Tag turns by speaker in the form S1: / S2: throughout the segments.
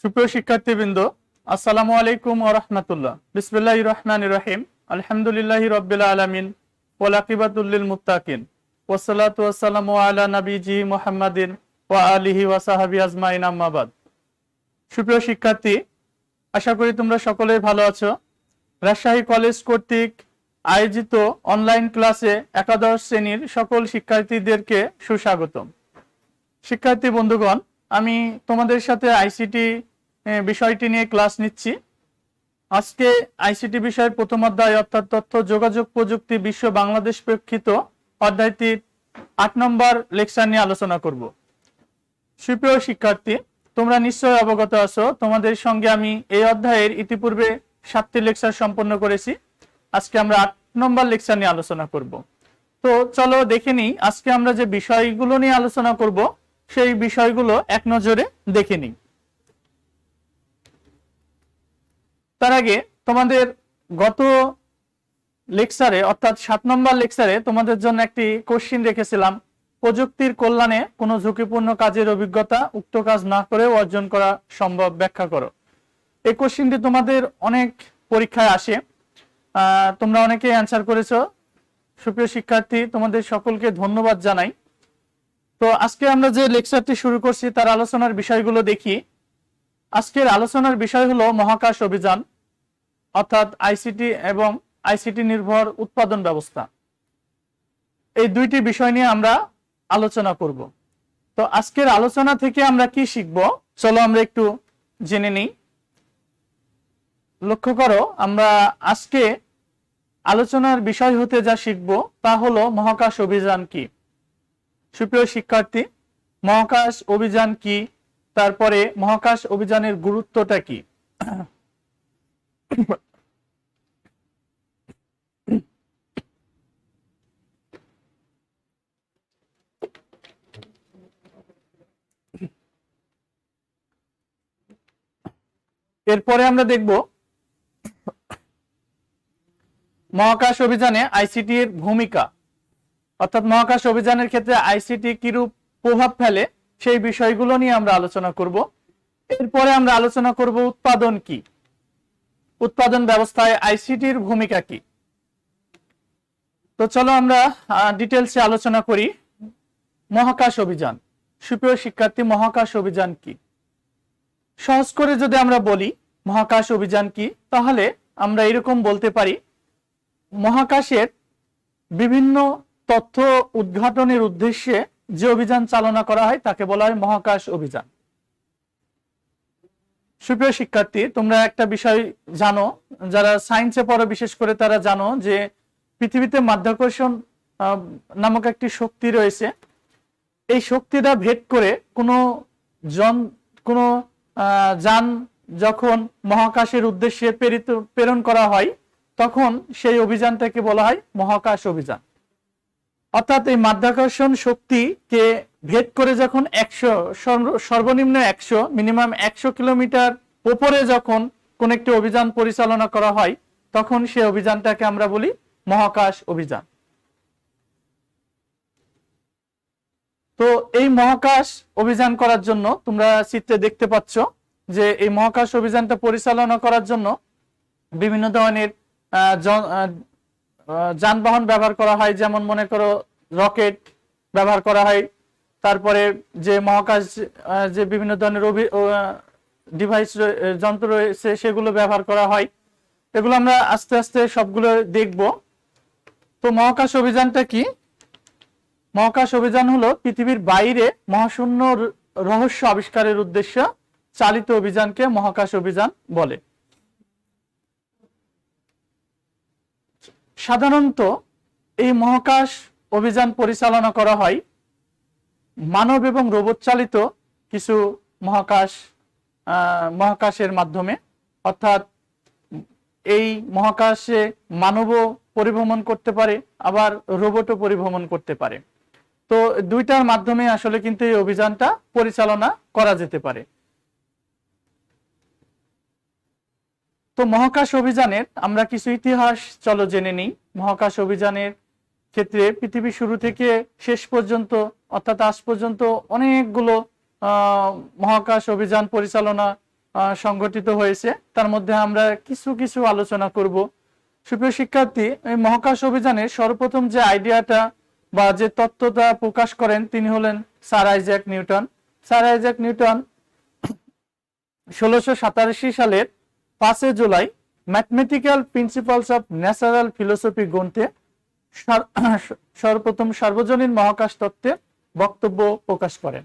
S1: সুপ্রিয় শিক্ষার্থীবৃন্দ, আসসালামু আলাইকুম ওয়া রাহমাতুল্লাহ। বিসমিল্লাহির রহমানির রহিম। আলহামদুলিল্লাহি রাব্বিল আলামিন ওয়াল আকিবাতুল লিল মুত্তাকিন ওয়াসসালাতু ওয়াসসালামু আলা নাবিয়্যি মুহাম্মাদিন ওয়া আলিহি ওয়া সাহবিহি আজমাইন, আম্মা বাদ। সুপ্রিয় শিক্ষার্থী, আশা করি তোমরা সকলেই ভালো আছো। রাজশাহী কলেজ কর্তৃক আয়োজিত অনলাইন ক্লাসে একাদশ শ্রেণীর সকল শিক্ষার্থীদেরকে সুস্বাগতম। শিক্ষার্থী বন্ধুগণ, আমি তোমাদের সাথে আইসিটি বিষয়টি নিয়ে ক্লাস নিচ্ছি। আজকে আইসিটি বিষয়ের প্রথম অধ্যায় অর্থাৎ তথ্য যোগাযোগ প্রযুক্তি বিশ্ব বাংলাদেশ প্রেক্ষিত অধ্যায়টির ৮ নম্বর লেকচার নিয়ে আলোচনা করব। সুপ্রিয় শিক্ষার্থী, তোমরা নিশ্চয়ই অবগত আছো, তোমাদের সঙ্গে আমি এই অধ্যায়ের ইতিপূর্বে 7টি লেকচার সম্পন্ন করেছি। আজকে আমরা ৮ নম্বর লেকচার নিয়ে আলোচনা করব। তো চলো দেখে নিই আজকে আমরা যে বিষয়গুলো নিয়ে আলোচনা করব সেই বিষয়গুলো এক নজরে দেখে নিই। তার আগে তোমাদের গত লেকচারে অর্থাৎ 7 নম্বর লেকচারে তোমাদের জন্য একটি কোশ্চিন রেখেছিলাম, প্রযুক্তির কল্যাণে কোনো ঝুঁকিপূর্ণ কাজের অভিজ্ঞতা উক্ত কাজ না করে অর্জন করা সম্ভব, ব্যাখ্যা করো। এই কোশ্চিনটি তোমাদের অনেক পরীক্ষায় আসে, তোমরা অনেকে অ্যান্সার করেছো। সুপ্রিয় শিক্ষার্থী, তোমাদের সকলকে ধন্যবাদ জানাই। তো আজকে আমরা যে লেকচারটি শুরু করছি তার আলোচনার বিষয়গুলো দেখি। আজকের আলোচনার বিষয় হলো মহাকাশ অভিযান অর্থাৎ আইসিটি এবং আইসিটি নির্ভর উৎপাদন ব্যবস্থা। এই দুইটি বিষয় নিয়ে আমরা আলোচনা করব। তো আজকের আলোচনা থেকে আমরা কি শিখব, চলো আমরা একটু জেনে নিই। লক্ষ্য করো, আমরা আজকে আলোচনার বিষয় হতে যা শিখব তা হলো মহাকাশ অভিযান কি। সুপ্রিয় শিক্ষার্থী, মহাকাশ অভিযান কি, তারপরে মহাকাশ অভিযানের গুরুত্বটা কি। এরপরে আমরা দেখব মহাকাশ অভিযানে আইসিটি এর ভূমিকা, অর্থাৎ মহাকাশ অভিযানের ক্ষেত্রে আইসিটি কিরূপ প্রভাব ফেলে সেই বিষয়গুলো নিয়ে আমরা আলোচনা করব। এরপরে আমরা আলোচনা করব উৎপাদন কি, উৎপাদন ব্যবস্থায় আইসিটির ভূমিকা কি। তো চলো আমরা ডিটেলসে আলোচনা করি। মহাকাশ অভিযান। সুপ্রিয় শিক্ষার্থী, মহাকাশ অভিযান কি? সহজ করে যদি আমরা বলি মহাকাশ অভিযান কি, তাহলে আমরা এরকম বলতে পারি, মহাকাশের বিভিন্ন তথ্য উদ্ঘাটনের উদ্দেশ্যে যে অভিযান চালনা করা হয় তাকে বলা হয় মহাকাশ অভিযান। সুপ্রিয় শিক্ষার্থী, তোমরা একটা বিষয় জানো, যারা সায়েন্সে পড়ো বিশেষ করে তারা জানো যে পৃথিবীতে মাধ্যাকর্ষণ নামক একটি শক্তি রয়েছে। এই শক্তিটা ভেদ করে কোনো যান যখন মহাকাশের উদ্দেশ্যে প্রেরণ করা হয় তখন সেই অভিযানটাকে বলা হয় মহাকাশ অভিযান। অর্থাৎ এই মাধ্যাকর্ষণ শক্তিকে ভেদ করে যখন সর্বনিম্ন 100 মিনিমাম 100 কিলোমিটার উপরে যখন কোন একটি অভিযান পরিচালনা করা হয় তখন সেই অভিযানটাকে আমরা বলি মহাকাশ অভিযান। তো এই মহাকাশ অভিযান করার জন্য তোমরা চিত্রে দেখতে পাচ্ছ যে এই মহাকাশ অভিযানটা পরিচালনা করার জন্য বিভিন্ন ধরনের যানবাহন ব্যবহার করা হয়, যেমন মনে করো রকেট ব্যবহার করা হয়, তারপরে যে মহাকাশ যে বিভিন্ন ধরনের ডিভাইস যন্ত্র রয়েছে সেগুলো ব্যবহার করা হয়। এগুলো আমরা আস্তে আস্তে সবগুলো দেখব। তো মহাকাশ অভিযানটা কি? মহাকাশ অভিযান হলো পৃথিবীর বাইরে মহাশূন্য রহস্য আবিষ্কারের উদ্দেশ্যে চালিত অভিযানকে মহাকাশ অভিযান বলে। সাধারণত এই মহাকাশ অভিযান পরিচালনা করা হয় মানব এবং রোবট চালিত কিছু মহাকাশের মাধ্যমে, অর্থাৎ এই মহাকাশে মানবও পরিভ্রমণ করতে পারে আবার রোবটও পরিভ্রমণ করতে পারে। তো দুইটার মাধ্যমে আসলে কিন্তু এই অভিযানটা পরিচালনা করা যেতে পারে। তো মহাকাশ অভিযানের আমরা কিছু ইতিহাস চলো জেনে নিই। মহাকাশ অভিযানের ক্ষেত্রে পৃথিবী শুরু থেকে শেষ পর্যন্ত অর্থাৎ আজ পর্যন্ত অনেকগুলো মহাকাশ অভিযান পরিচালনা সংগঠিত হয়েছে, তার মধ্যে আমরা কিছু কিছু আলোচনা করব। সুপ্রিয় শিক্ষার্থী, এই মহাকাশ অভিযানে সর্বপ্রথম যে আইডিয়াটা বা যে তত্ত্বটা প্রকাশ করেন তিনি হলেন sir Isaac Newton. Sir Isaac Newton 1687 সালের 5 July mathematical principles of natural philosophy গ্রন্থে সর্বপ্রথম সার্বজনীন মহাকাশ তত্ত্বের বক্তব্য প্রকাশ করেন।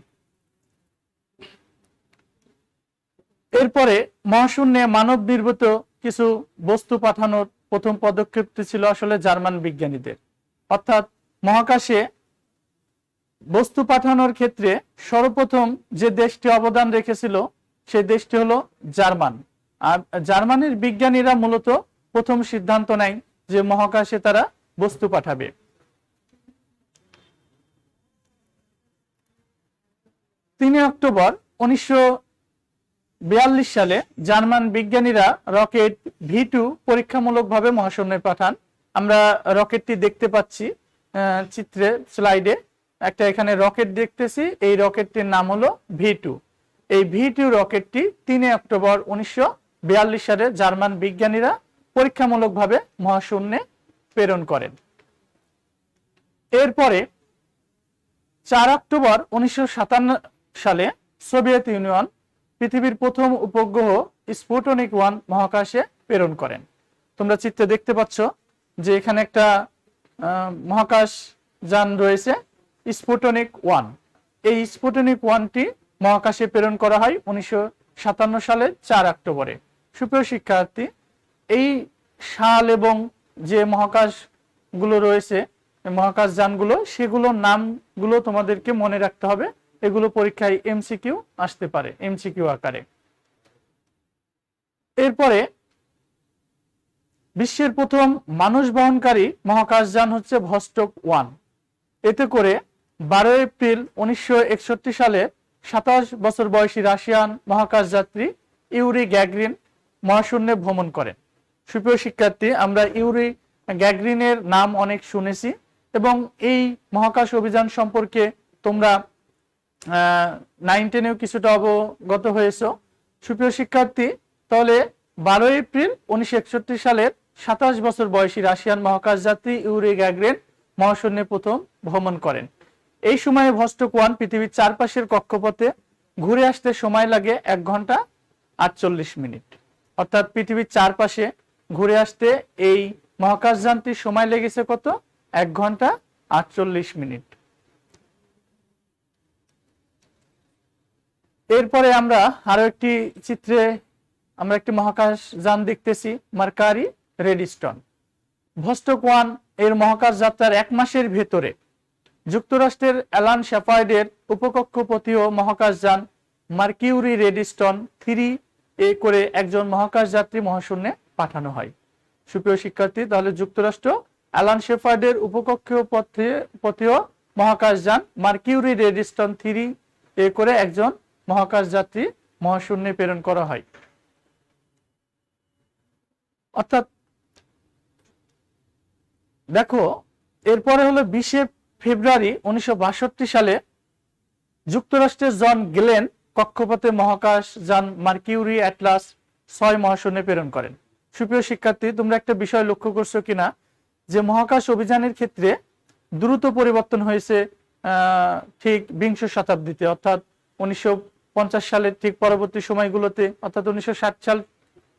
S1: এরপরে মহাশূন্যে মানব নির্মিত কিছু বস্তু পাঠানোর প্রথম পদক্ষেপটি ছিল আসলে জার্মান বিজ্ঞানীদের। অর্থাৎ মহাকাশে বস্তু পাঠানোর ক্ষেত্রে সর্বপ্রথম যে দেশটি অবদান রেখেছিল সেই দেশটি হলো জার্মান। আর জার্মানির বিজ্ঞানীরা মূলত প্রথম সিদ্ধান্ত নেয় যে মহাকাশে তারা বস্তু পাঠাবে। অক্টোবর 1942 সালে জার্মান বিজ্ঞানীরা রকেট V2 পরীক্ষামূলকভাবে মহাশূন্যে পাঠান। আমরা রকেটটি দেখতে পাচ্ছি চিত্রে, স্লাইডে একটা এখানে রকেট দেখতেছি। এই রকেটটির নাম হলো V2। এই V2 রকেটটি 3 অক্টোবর 1942 সালে জার্মান বিজ্ঞানীরা পরীক্ষামূলকভাবে মহাশূন্যে প্রেরণ করেন। এরপরে 4 অক্টোবর 1957 সালে সোভিয়েত ইউনিয়ন পৃথিবীর প্রথম উপগ্রহ স্পুটনিক 1 মহাকাশে প্রেরণ করেন। তোমরা চিত্রে দেখতে পাচ্ছ যে এখানে একটা মহাকাশ যান রয়েছে স্পুটনিক 1। এই স্পুটনিক 1টি মহাকাশে প্রেরণ করা হয় 1957 সালের 4 অক্টোবরে। সুপ্রিয় শিক্ষার্থী, এই সাল এবং যে মহাকাশগুলো রয়েছে, মহাকাশ যানগুলো, সেগুলোর নামগুলো তোমাদেরকে মনে রাখতে হবে। এগুলো পরীক্ষায় এমসিকিউ আসতে পারে, এমসিকিউ আকারে। এরপরে বিশ্বের প্রথম মানুষ বহনকারী মহাকাশ যান হচ্ছে ভস্টক 1। এতে করে 12 এপ্রিল 1961 সালে 27 বছর বয়সী রাশিয়ান মহাকাশ যাত্রী ইউরি গ্যাগরিন মহাশূন্যে ভ্রমণ করেন। সুপ্রিয় শিক্ষার্থী, আমরা ইউরি গ্যাগরিনের নাম অনেক শুনেছি এবং এই মহাকাশ অভিযান সম্পর্কে তোমরা 9-10-এও কিছুটা অবগত হয়েছো। সুপ্রিয় শিক্ষার্থী, তাহলে 12 এপ্রিল 1961 সালের 27 বছর বয়সী রাশিয়ান মহাকাশ যাত্রী ইউরি গ্যাগরিন মহাশূন্যে প্রথম ভ্রমণ করেন। এই সময়ে ভস্টক 1 পৃথিবীর চারপাশের কক্ষপথে ঘুরে আসতে সময় লাগে 1 ঘন্টা 48 মিনিট। অর্থাৎ পৃথিবীর চারপাশে ঘুরে আসতে এই মহাকাশ যানটির সময় লেগেছে কত? 1 ঘন্টা 48 মিনিট। এরপরে আমরা আরো একটি চিত্রে আমরা একটি মহাকাশ যান দেখতেছি, মার্কারি রেডিস্টন। ভস্টক 1 এর মহাকাশ যাত্রার 1 মাসের ভেতরে যুক্তরাষ্ট্রের অ্যালান শেপার্ডের উপকক্ষপথীয় মহাকাশ যান মার্কিউরি রেডিস্টন 3 এ করে একজন মহাকাশ যাত্রী মহাশূন্যে পাঠানো হয়। সুপ্রিয় শিক্ষার্থী, তাহলে যুক্তরাষ্ট্র অ্যালান শেপার্ডের উপকক্ষপথীয় মহাকাশ যান মার্কিউরি রেডিস্টন 3 এ করে একজন মহাকাশ যাত্রী মহাশূন্যে প্রেরণ করা হয়। অর্থাৎ দেখো, এরপরে হলো 20 ফেব্রুয়ারি 1962 সালে যুক্তরাষ্ট্রের জন গ্লেন কক্ষপথে মহাকাশ যান মার্কিউরি অ্যাটলাস 6 মহাশূন্যে প্রেরণ করেন। সুপ্রিয় শিক্ষার্থী, তোমরা একটা বিষয় লক্ষ্য করছো কিনা যে মহাকাশ অভিযানের ক্ষেত্রে দ্রুত পরিবর্তন হয়েছে ঠিক 20 শতাব্দীতে, অর্থাৎ 1950 সালের ঠিক পরবর্তী সময়গুলোতে, অর্থাৎ 1960 সাল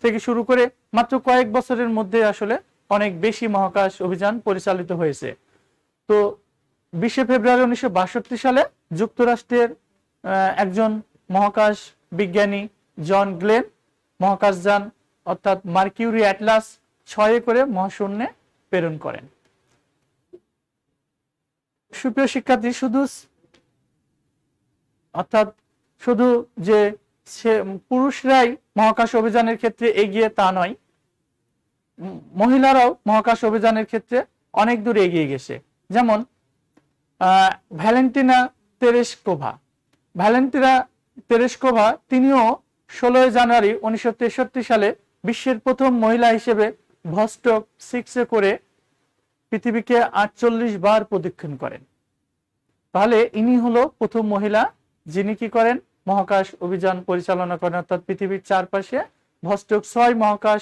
S1: থেকে শুরু করে মাত্র কয়েক বছরের মধ্যে আসলে অনেক বেশি মহাকাশ অভিযান পরিচালিত হয়েছে। তো 20 ফেব্রুয়ারি 1962 সালে যুক্তরাষ্ট্রের একজন মহাকাশ বিজ্ঞানী জন গ্লেন মহাকাশ যান অর্থাৎ মার্কিউরি অ্যাটলাস 6 করে মহাশূন্যে প্রেরণ করেন। সুপ্রিয় শিক্ষার্থী, শুধু যে পুরুষরাই মহাকাশ অভিযানের ক্ষেত্রে এগিয়ে তা নয়, মহিলারাও মহাকাশ অভিযানের ক্ষেত্রে অনেক দূর এগিয়ে গেছে। যেমন ভ্যালেন্টিনা তেরেস্কোভা তিনিও 16 জানুয়ারি 1963 সালে বিশ্বের প্রথম মহিলা হিসেবে ভস্টক 6 করে পৃথিবীকে 48 বার প্রদক্ষিণ করেন। তাহলে ইনি হলো প্রথম মহিলা যিনি কি করেন? মহাকাশ অভিযান পরিচালনা করেন, অর্থাৎ পৃথিবীর চারপাশে ভস্টক 6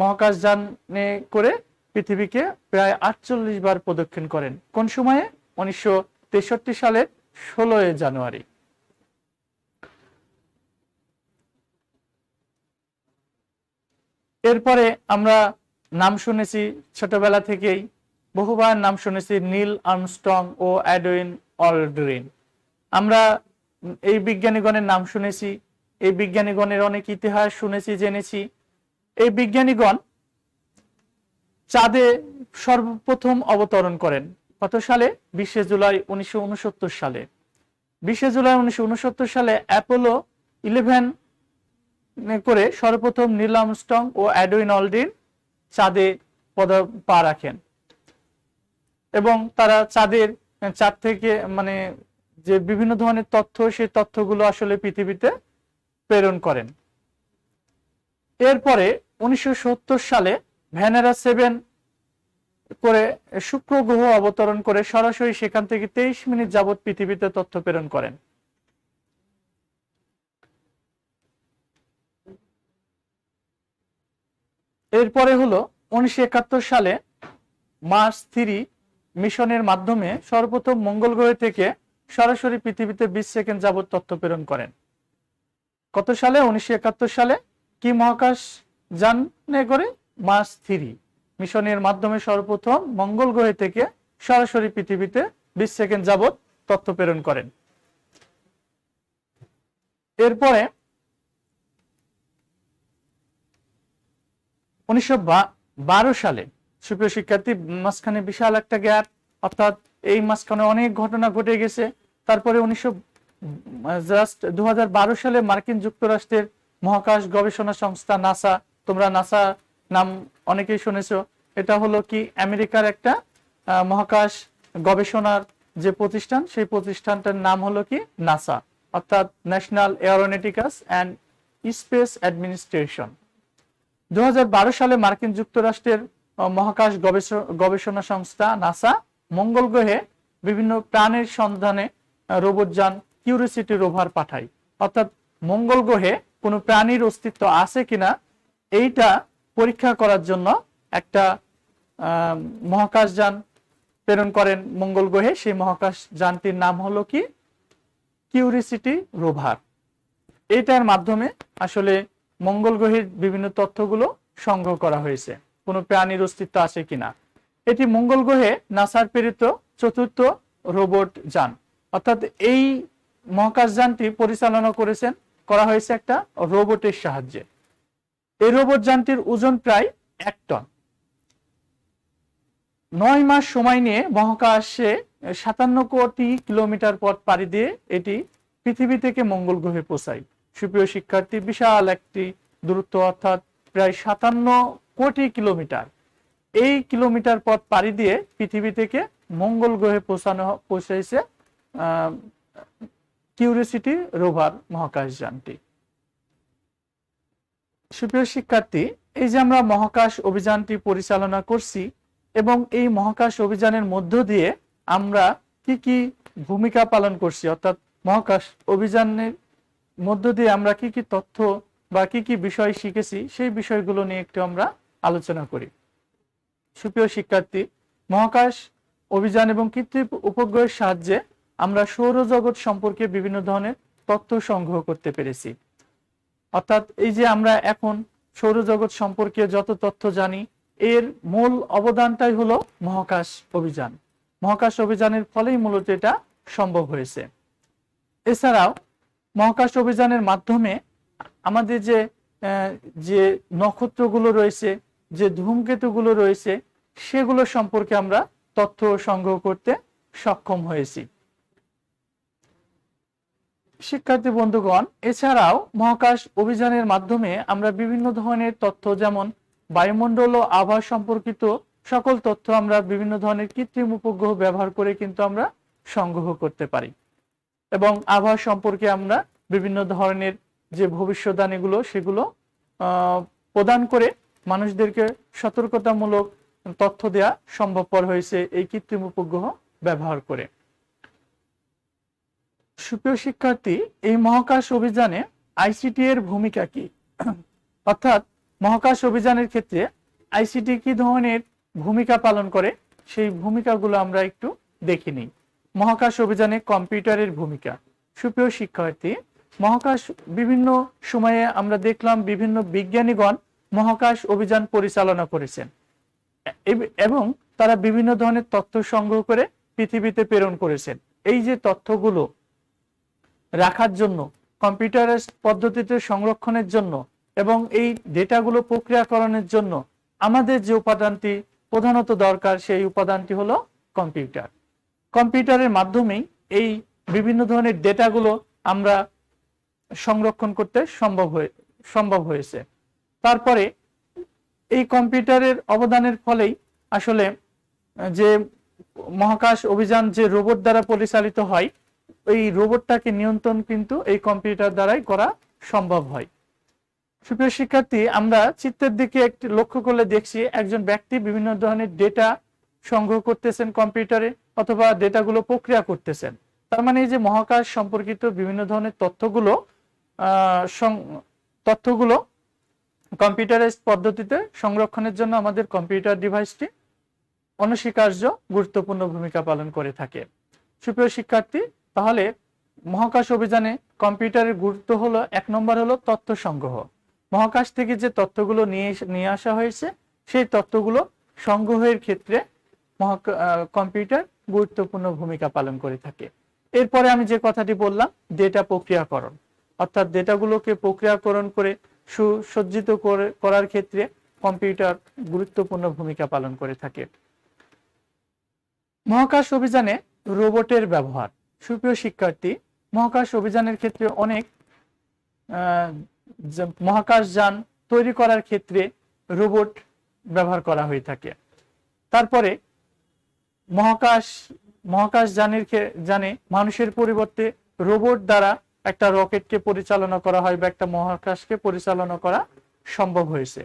S1: মহাকাশযানে করে পৃথিবীকে প্রায় 48 বার প্রদক্ষিণ করেন। কোন সময়ে? 1963 সালের 16 জানুয়ারি। এরপরে আমরা নাম শুনেছি ছোটবেলা থেকেই, বহুবার নাম শুনেছি নীল আর্মস্ট্রং ও এডউইন অলড্রিন। আমরা এই বিজ্ঞানীগণের নাম শুনেছি, এই বিজ্ঞানীগণের অনেক ইতিহাস শুনেছি, জেনেছি। এই বিজ্ঞানীগণ চাঁদে সর্বপ্রথম অবতরণ করেন কত সালে? 20 জুলাই 1969 সালে। 20 জুলাই 1969 সালে অ্যাপোলো 11 করে সর্বপ্রথম নীল আর্মস্ট্রং ও এডউইন অলড্রিন চাঁদে পা রাখেন এবং তারা চাঁদ থেকে মানে যে বিভিন্ন ধরনের তথ্য, সেই তথ্যগুলো আসলে পৃথিবীতে প্রেরণ করেন। এরপরে 1970 সালে ভ্যানেরা 7 করে শুক্র গ্রহ অবতরণ করে সরাসরি সেখান থেকে 23 মিনিট যাবত পৃথিবীতে তথ্য প্রেরণ করেন। এরপরে হলো 1971 সালে মার্স 3 মিশনের মাধ্যমে সর্বপ্রথম মঙ্গল গ্রহ থেকে সরাসরি পৃথিবীতে 20 সেকেন্ড যাবত তথ্য প্রেরণ করেন। কত সালে? 1971 সালে। কি মহাকাশ যানে করে? মার্স 3 মিশনের মাধ্যমে সর্বপ্রথম মঙ্গল গ্রহ থেকে সরাসরি পৃথিবীতে 20 সেকেন্ড যাবত তথ্য প্রেরণ করেন। এরপরে 1912 সালে, সুপ্রিয় শিক্ষার্থী, মাঝখানে বিশাল একটা গ্যাপ, অর্থাৎ এই মাঝখানে অনেক ঘটনা ঘটে গেছে। তারপরে 2012 সালে মার্কিন যুক্তরাষ্ট্রের মহাকাশ গবেষণা সংস্থা নাসা, তোমরা নাসা নাম অনেকেই শুনেছো, এটা হলো কি আমেরিকার একটা মহাকাশ গবেষণার যে প্রতিষ্ঠান, সেই প্রতিষ্ঠানটার নাম হলো কি নাসা, অর্থাৎ national aeronautical and space administration. 2012 সালে মার্কিন যুক্তরাষ্ট্রের মহাকাশ গবেষণা সংস্থা নাসা মঙ্গল গ্রহে বিভিন্ন প্রাণের সন্ধানে রোবটযান কিউরিওসিটি রোভার পাঠায়, অর্থাৎ মঙ্গল গ্রহে কোনো প্রাণীর অস্তিত্ব আছে কিনা এইটা পরীক্ষা করার জন্য একটা মহাকাশযান প্রেরণ করেন মঙ্গল গ্রহে। সেই মহাকাশ যানটির নাম হলো কি কিউরিওসিটি রোভার। এইটার মাধ্যমে আসলে মঙ্গল গ্রহের বিভিন্ন তথ্যগুলো সংগ্রহ করা হয়েছে, কোনো প্রাণীর অস্তিত্ব আছে কিনা। এটি মঙ্গল গ্রহে নাসার প্রেরিত 4র্থ রোবট যান, অর্থাৎ এই মহাকাশ যানটি পরিচালনা করা হয়েছে একটা রোবটের সাহায্যে। এই রোবট যানটির ওজন প্রায় 1 টন। 9 মাস সময় নিয়ে মহাকাশে 57 কোটি কিলোমিটার পথ পাড়ি দিয়ে এটি পৃথিবী থেকে মঙ্গল গ্রহে পৌঁছায়। সুপ্রিয় শিক্ষার্থী, বিশাল একটি দূরত্ব, অর্থাৎ প্রায় 57 কোটি কিলোমিটার। এই কিলোমিটার পথ পাড়ি দিয়ে পৃথিবী থেকে মঙ্গল গ্রহে পৌঁছাইছে কিউরিওসিটি রোভার মহাকাশ যানটি। সুপ্রিয় শিক্ষার্থী, এই যে আমরা মহাকাশ অভিযানটি পরিচালনা করছি এবং এই মহাকাশ অভিযানের মধ্য দিয়ে আমরা কি কি ভূমিকা পালন করছি, অর্থাৎ মহাকাশ অভিযানের মধ্য দিয়ে আমরা কি কি তথ্য বা কি কি বিষয় শিখেছি, সেই বিষয়গুলো নিয়ে একটু আমরা আলোচনা করি। সুপ্রিয় শিক্ষার্থী, মহাকাশ অভিযান এবং কৃত্রিম উপগ্রহের সাহায্যে আমরা সৌরজগৎ সম্পর্কে বিভিন্ন ধরনের তথ্য সংগ্রহ করতে পেরেছি। অর্থাৎ এই যে আমরা এখন সৌরজগৎ সম্পর্কে যত তথ্য জানি, এর মূল অবদানটাই হলো মহাকাশ অভিযান। মহাকাশ অভিযানের ফলেই মূলত এটা সম্ভব হয়েছে। এছাড়াও মহাকাশ অভিযানের মাধ্যমে আমাদের যে নক্ষত্রগুলো রয়েছে, যে ধূমকেতুগুলো রয়েছে, সেগুলো সম্পর্কে আমরা তথ্য সংগ্রহ করতে সক্ষম হয়েছি। শিক্ষার্থী বন্ধুগণ, এছাড়াও মহাকাশ অভিযানের মাধ্যমে আমরা বিভিন্ন ধরনের তথ্য, যেমন বায়ুমণ্ডল ও আবহাওয়া সম্পর্কিত সকল তথ্য আমরা বিভিন্ন ধরনের কৃত্রিম উপগ্রহ ব্যবহার করে কিন্তু আমরা সংগ্রহ করতে পারি এবং আবহাওয়া সম্পর্কে আমরা বিভিন্ন ধরনের যে ভবিষ্যদ্বাণীগুলো সেগুলো প্রদান করে মানুষদেরকে সতর্কতামূলক তথ্য দেওয়া সম্ভবপর হয়েছে এই কৃত্রিম উপগ্রহ ব্যবহার করে। সুপ্রিয় শিক্ষার্থী, এই মহাকাশ অভিযানে আইসিটি এর ভূমিকা কি? অর্থাৎ মহাকাশ অভিযানের ক্ষেত্রে আইসিটি কি ধরনের ভূমিকা পালন করে, সেই ভূমিকাগুলো আমরা একটু দেখে নিই। মহাকাশ অভিযানে কম্পিউটারের ভূমিকা। সুপ্রিয় শিক্ষার্থী, মহাকাশ বিভিন্ন সময়ে আমরা দেখলাম বিভিন্ন বিজ্ঞানীগণ মহাকাশ অভিযান পরিচালনা করেছেন এবং তারা বিভিন্ন ধরনের তথ্য সংগ্রহ করে পৃথিবীতে প্রেরণ করেছেন। এই যে তথ্যগুলো রাখার জন্য, কম্পিউটারাইজড পদ্ধতিতে সংরক্ষণের জন্য এবং এই ডেটাগুলো প্রক্রিয়াকরণের জন্য আমাদের যে উপাদানটি প্রধানত দরকার, সেই উপাদানটি হলো কম্পিউটার। কম্পিউটারের মাধ্যমেই এই বিভিন্ন ধরনের ডেটাগুলো আমরা সংরক্ষণ করতে সম্ভব হয়েছে। তারপরে এই কম্পিউটারের অবদানের ফলেই আসলে যে মহাকাশ অভিযান যে রোবট দ্বারা পরিচালিত হয়, এই রোবটটাকে নিয়ন্ত্রণ কিন্তু এই কম্পিউটার দ্বারাই করা সম্ভব হয়। সুপ্রিয় শিক্ষার্থী, আমরা চিত্রের দিকে একটি লক্ষ্য করলে দেখছি একজন ব্যক্তি বিভিন্ন ধরনের ডেটা সংগ্রহ করতেছেন কম্পিউটারে, অথবা ডেটাগুলো প্রক্রিয়া করতেছেন। তার মানে এই যে মহাকাশ সম্পর্কিত বিভিন্ন ধরনের তথ্যগুলো কম্পিউটারাইজড পদ্ধতিতে সংরক্ষণের জন্য আমাদের কম্পিউটার ডিভাইসটি অনস্বীকার্য গুরুত্বপূর্ণ ভূমিকা পালন করে থাকে। সুপ্রিয় শিক্ষার্থী, তাহলে মহাকাশ অভিযানে কম্পিউটারের গুরুত্ব হলো, 1 নম্বর হলো তথ্য সংগ্রহ। মহাকাশ থেকে যে তথ্যগুলো নিয়ে আসা হয়েছে, সেই তথ্যগুলো সংগ্রহের ক্ষেত্রে কম্পিউটার গুরুত্বপূর্ণ ভূমিকা পালন করে থাকে। এরপরে আমি যে কথাটি বললাম, ডেটা প্রক্রিয়াকরণ, অর্থাৎ ডেটাগুলোকে প্রক্রিয়াকরণ করে সুসজ্জিত করার ক্ষেত্রে কম্পিউটার গুরুত্বপূর্ণ ভূমিকা পালন করে থাকে। মহাকাশ অভিযানে রোবটের ব্যবহার। সুপ্রিয় শিক্ষার্থী, মহাকাশ অভিযানের ক্ষেত্রে অনেক মহাকাশ যান তৈরি করার ক্ষেত্রে রোবট ব্যবহার করা হয়ে থাকে। তারপরে মহাকাশ যানে মানুষের পরিবর্তে রোবট দ্বারা একটা রকেটকে পরিচালনা করা হয় বা একটা মহাকাশকে পরিচালনা করা সম্ভব হয়েছে।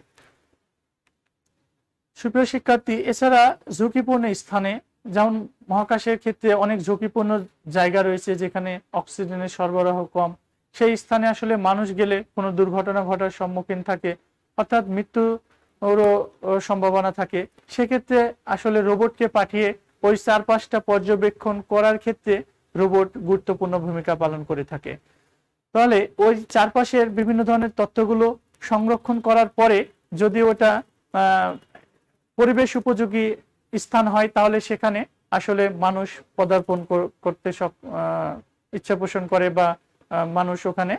S1: সুপ্রিয় শিক্ষার্থী, এছাড়া ঝুঁকিপূর্ণ স্থানে, যেমন মহাকাশের ক্ষেত্রে অনেক ঝুঁকিপূর্ণ জায়গা রয়েছে যেখানে অক্সিজেনের সরবরাহ কম, সেই স্থানে আসলে মানুষ গেলে কোনো দুর্ঘটনা ঘটার সম্মুখীন থাকে, অর্থাৎ মৃত্যুরও সম্ভাবনা থাকে। সেক্ষেত্রে আসলে রোবটকে পাঠিয়ে ওই চারপাশটা পর্যবেক্ষণ করার ক্ষেত্রে রোবট গুরুত্বপূর্ণ ভূমিকা পালন করে থাকে। তাহলে ওই চারপাশের বিভিন্ন ধরনের তথ্যগুলো সংরক্ষণ করার পরে যদি ওটা পরিবেশ উপযোগী স্থান হয়, তাহলে সেখানে আসলে মানুষ পদার্পণ করতে ইচ্ছা পোষণ করে বা মানুষ ওখানে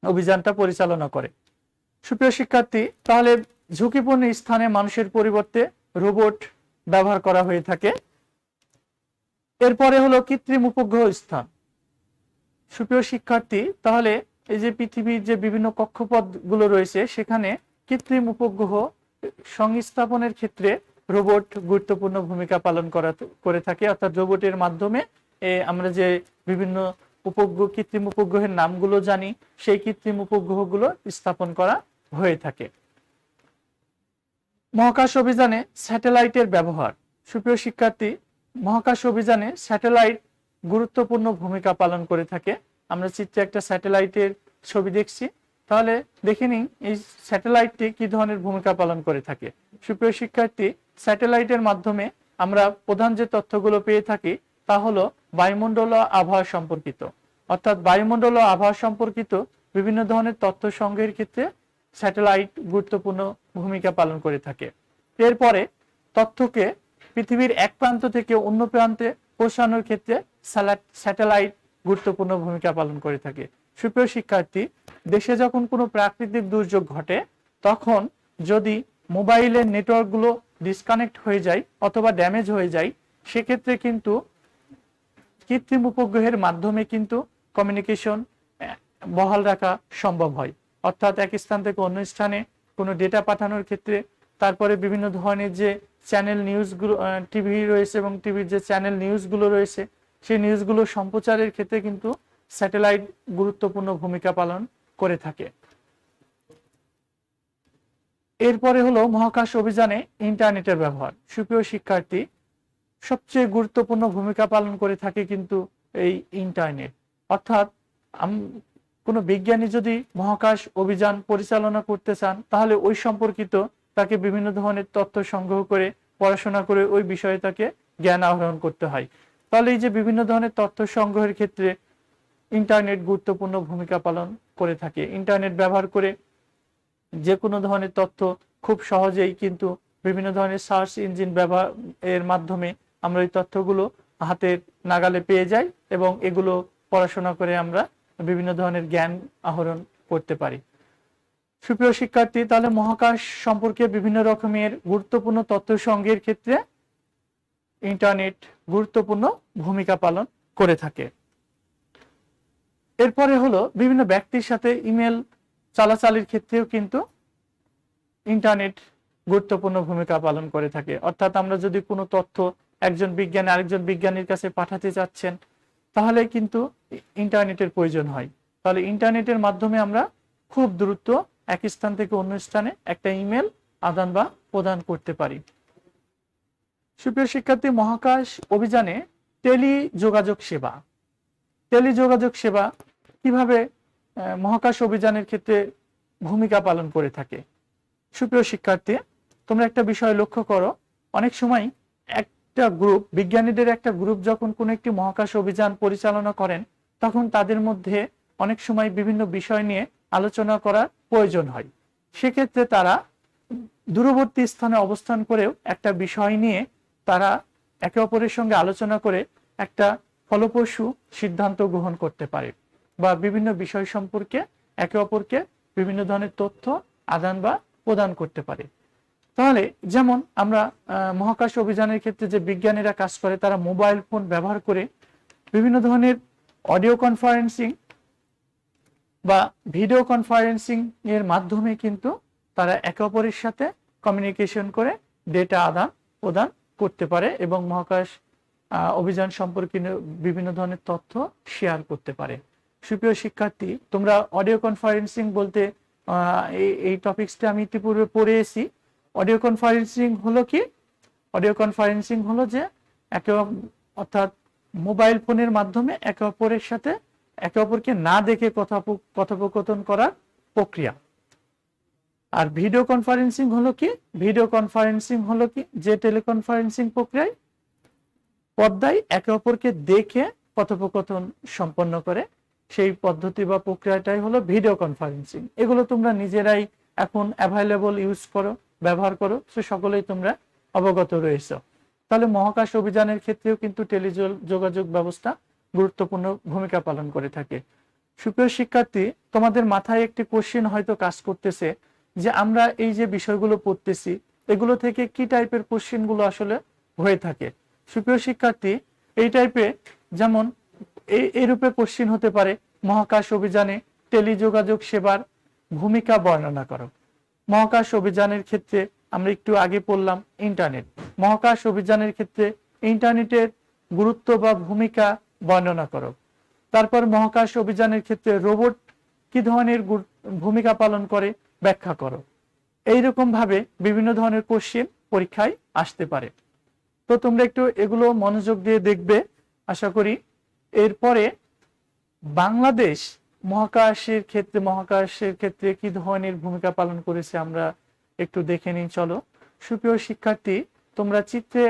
S1: অভিযানটা পরিচালনা করে। সুপ্রিয় শিক্ষার্থী, তাহলে ঝুঁকিপূর্ণ স্থানে মানুষের পরিবর্তে রোবট ব্যবহার করা হয়ে থাকে। এরপরে হলো কৃত্রিম উপগ্রহ স্থান। সুপ্রিয় শিক্ষার্থী, তাহলে এই যে পৃথিবীর যে বিভিন্ন কক্ষপথগুলো রয়েছে, সেখানে কৃত্রিম উপগ্রহ সংস্থাপনের ক্ষেত্রে রোবট গুরুত্বপূর্ণ ভূমিকা পালন করে থাকে। অর্থাৎ রোবটের মাধ্যমে আমরা যে বিভিন্ন কৃত্রিম উপগ্রহের নামগুলো জানি, সেই কৃত্রিম উপগ্রহগুলো স্থাপন করা হয়ে থাকে। মহাকাশ অভিযানে স্যাটেলাইটের ব্যবহার। সুপ্রিয় শিক্ষার্থী, মহাকাশ অভিযানে স্যাটেলাইট গুরুত্বপূর্ণ ভূমিকা পালন করে থাকে। আমরা চিত্রে একটা স্যাটেলাইটের ছবি দেখছি, তাহলে দেখে নিই এই স্যাটেলাইটটি কি ধরনের ভূমিকা পালন করে থাকে। সুপ্রিয় শিক্ষার্থী, স্যাটেলাইটের মাধ্যমে আমরা প্রধান যে তথ্যগুলো পেয়ে থাকি তা হলো বায়ুমণ্ডল ও আবহাওয়া সম্পর্কিত। অর্থাৎ বায়ুমণ্ডল ও আবহাওয়া সম্পর্কিত বিভিন্ন ধরনের তথ্য সংগ্রহের ক্ষেত্রে স্যাটেলাইট গুরুত্বপূর্ণ ভূমিকা পালন করে থাকে। এরপরে তথ্যকে পৃথিবীর এক প্রান্ত থেকে অন্য প্রান্তে পৌঁছানোর ক্ষেত্রে স্যাটেলাইট গুরুত্বপূর্ণ ভূমিকা পালন করে থাকে। সুপ্রিয় শিক্ষার্থী, দেশে যখন কোনো প্রাকৃতিক দুর্যোগ ঘটে, তখন যদি মোবাইলের নেটওয়ার্কগুলো ডিসকানেক্ট হয়ে যায় অথবা ড্যামেজ হয়ে যায়, সেক্ষেত্রে কিন্তু কৃত্রিম উপগ্রহের মাধ্যমে কিন্তু কমিউনিকেশন বহাল রাখা সম্ভব হয়। অর্থাৎ এক স্থান থেকে অন্য স্থানে কোনো ডেটা পাঠানোর ক্ষেত্রে, তারপরে বিভিন্ন ধরনের যে চ্যানেল নিউজগুলো টিভি রয়েছে এবং টিভির যে চ্যানেল নিউজগুলো রয়েছে, সেই নিউজগুলো সম্প্রচারের ক্ষেত্রে কিন্তু স্যাটেলাইট গুরুত্বপূর্ণ ভূমিকা পালন করে থাকে। এরপরে হলো মহাকাশ অভিযানে ইন্টারনেটের ব্যবহার। সুপ্রিয় শিক্ষার্থী, সবচেয়ে গুরুত্বপূর্ণ ভূমিকা পালন করে থাকে কিন্তু এই ইন্টারনেট। অর্থাৎ কোনো বিজ্ঞানী যদি মহাকাশ অভিযান পরিচালনা করতে চান, তাহলে ওই সম্পর্কিত তাকে বিভিন্ন ধরনের তথ্য সংগ্রহ করে পড়াশোনা করে ওই বিষয়ে তাকে জ্ঞান আহরণ করতে হয়। তাহলে এই যে বিভিন্ন ধরনের তথ্য সংগ্রহের ক্ষেত্রে ইন্টারনেট গুরুত্বপূর্ণ ভূমিকা পালন করে থাকে। ইন্টারনেট ব্যবহার করে যে কোনো ধরনের তথ্য খুব সহজেই কিন্তু বিভিন্ন ধরনের সার্চ ইঞ্জিন ব্যবহার এর মাধ্যমে আমরা এই তথ্যগুলো হাতের নাগালে পেয়ে যাই এবং এগুলো পড়াশোনা করে আমরা বিভিন্ন ধরনের জ্ঞান আহরণ করতে পারি। সুপ্রিয় শিক্ষার্থী, তাহলে মহাকাশ সম্পর্কে বিভিন্ন রকমের গুরুত্বপূর্ণ তথ্য সংগ্রহের ক্ষেত্রে ইন্টারনেট গুরুত্বপূর্ণ ভূমিকা পালন করে থাকে। এরপরে হলো বিভিন্ন ব্যক্তির সাথে ইমেল চালাচালির ক্ষেত্রেও কিন্তু ইন্টারনেট গুরুত্বপূর্ণ ভূমিকা পালন করে থাকে। অর্থাৎ আমরা যদি কোনো তথ্য একজন বিজ্ঞানী আরেকজন বিজ্ঞানীর কাছে পাঠাতে চাচ্ছেন, তাহলে কিন্তু ইন্টারনেটের প্রয়োজন হয়। তাহলে ইন্টারনেটের মাধ্যমে আমরা খুব দ্রুত এক স্থান থেকে অন্য স্থানে একটা ইমেল আদান বা প্রদান করতে পারি। সুপ্রিয় শিক্ষার্থী, মহাকাশ অভিযানে টেলিযোগাযোগ সেবা কিভাবে মহাকাশ অভিযানের ক্ষেত্রে ভূমিকা পালন করে থাকে। সুপ্রিয় শিক্ষার্থী, তোমরা একটা বিষয় লক্ষ্য করো, অনেক সময় একটা গ্রুপ, বিজ্ঞানীদের একটা গ্রুপ যখন কোনো একটি মহাকাশ অভিযান পরিচালনা করেন, তখন তাদের মধ্যে অনেক সময় বিভিন্ন বিষয় নিয়ে আলোচনা করার প্রয়োজন হয়। সেক্ষেত্রে তারা দূরবর্তী স্থানে অবস্থান করেও একটা বিষয় নিয়ে তারা একে অপরের সঙ্গে আলোচনা করে একটা ফলপ্রসূ সিদ্ধান্ত গ্রহণ করতে পারে বা বিভিন্ন বিষয় সম্পর্কে একে অপরকে বিভিন্ন ধরনের তথ্য আদান বা প্রদান করতে পারে। তাহলে যেমন আমরা মহাকাশ অভিযানের ক্ষেত্রে যে বিজ্ঞানীরা কাজ করে, তারা মোবাইল ফোন ব্যবহার করে বিভিন্ন ধরনের অডিও কনফারেন্সিং বা ভিডিও কনফারেন্সিং এর মাধ্যমে কিন্তু তারা একে অপরের সাথে কমিউনিকেশন করে ডেটা আদান প্রদান করতে পারে এবং মহাকাশ অভিযান সম্পর্কে বিভিন্ন ধরনের তথ্য শেয়ার করতে পারে। সুপ্রিয় শিক্ষার্থী, তোমরা অডিও কনফারেন্সিং বলতে এই টপিকসটা আমি ইতিপূর্বে পড়ে এসেছি। অডিও কনফারেন্সিং হলো কি? অডিও কনফারেন্সিং হলো যে অর্থাৎ মোবাইল ফোনের মাধ্যমে একে অপরের সাথে একে অপরকে না দেখে কথোপকথন করার প্রক্রিয়া। আর ভিডিও কনফারেন্সিং হলো কি? ভিডিও কনফারেন্সিং হলো কি? যে টেলিকনফারেন্সিং প্রক্রিয়ায় পর্দায় একে অপরকে দেখে কথোপকথন সম্পন্ন করে, সেই পদ্ধতি বা প্রক্রিয়াটাই হলো ভিডিও কনফারেন্সিং। এগুলো তোমরা নিজেরাই এখন অ্যাভেলেবল ইউজ করো, ব্যবহার করো, সে সকলেই তোমরা অবগত রয়েছে। তাহলে মহাকাশ অভিযানের ক্ষেত্রেও কিন্তু টেলিযোগাযোগ ব্যবস্থা গুরুত্বপূর্ণ ভূমিকা পালন করে থাকে। সুপ্রিয় শিক্ষার্থী, তোমাদের মাথায় একটি কোশ্চেন হয়তো কাজ করতেছে যে আমরা এই যে বিষয়গুলো পড়তেছি, এগুলো থেকে কি টাইপের কোশ্চেন গুলো আসলে হয়ে থাকে। সুপ্রিয় শিক্ষার্থী, এই টাইপে যেমন এই রূপে কোশ্চেন হতে পারে, মহাকাশ অভিযানে টেলিযোগাযোগ সেবার ভূমিকা বর্ণনা করো। মহাকাশ অভিযানের ক্ষেত্রে আমরা একটু আগে পড়লাম ইন্টারনেট। মহাকাশ অভিযানের ক্ষেত্রে ইন্টারনেটের গুরুত্ব বা ভূমিকা বর্ণনা করো। তারপর মহাকাশ অভিযানের ক্ষেত্রে রোবট কি ধরনের ভূমিকা পালন করে ব্যাখ্যা করো। এইরকম ভাবে বিভিন্ন ধরনের কোশ্চেন পরীক্ষায় আসতে পারে। তো তোমরা একটু এগুলো মনোযোগ দিয়ে দেখবে আশা করি। এরপরে বাংলাদেশ মহাকাশের ক্ষেত্রে কি ধরনের ভূমিকা পালন করেছে আমরা একটু দেখে নিই, চলো। সুপ্রিয় শিক্ষার্থী, তোমরা চিত্রে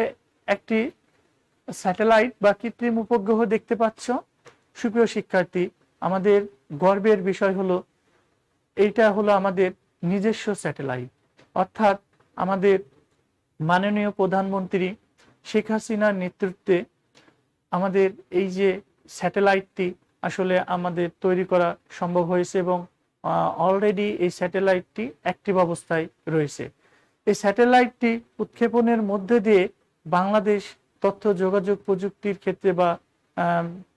S1: একটি স্যাটেলাইট বা কৃত্রিম উপগ্রহ দেখতে পাচ্ছ। সুপ্রিয় শিক্ষার্থী, আমাদের গর্বের বিষয় হলো এইটা হলো আমাদের নিজস্ব স্যাটেলাইট। অর্থাৎ আমাদের মাননীয় প্রধানমন্ত্রী শেখ হাসিনার নেতৃত্বে আমাদের এই যে স্যাটেলাইটটি আসলে আমাদের তৈরি করা সম্ভব হয়েছে এবং অলরেডি এই স্যাটেলাইটটি অ্যাক্টিভ অবস্থায় রয়েছে। এই স্যাটেলাইটটি উৎক্ষেপণের মধ্যে দিয়ে বাংলাদেশ তথ্য যোগাযোগ প্রযুক্তির ক্ষেত্রে বা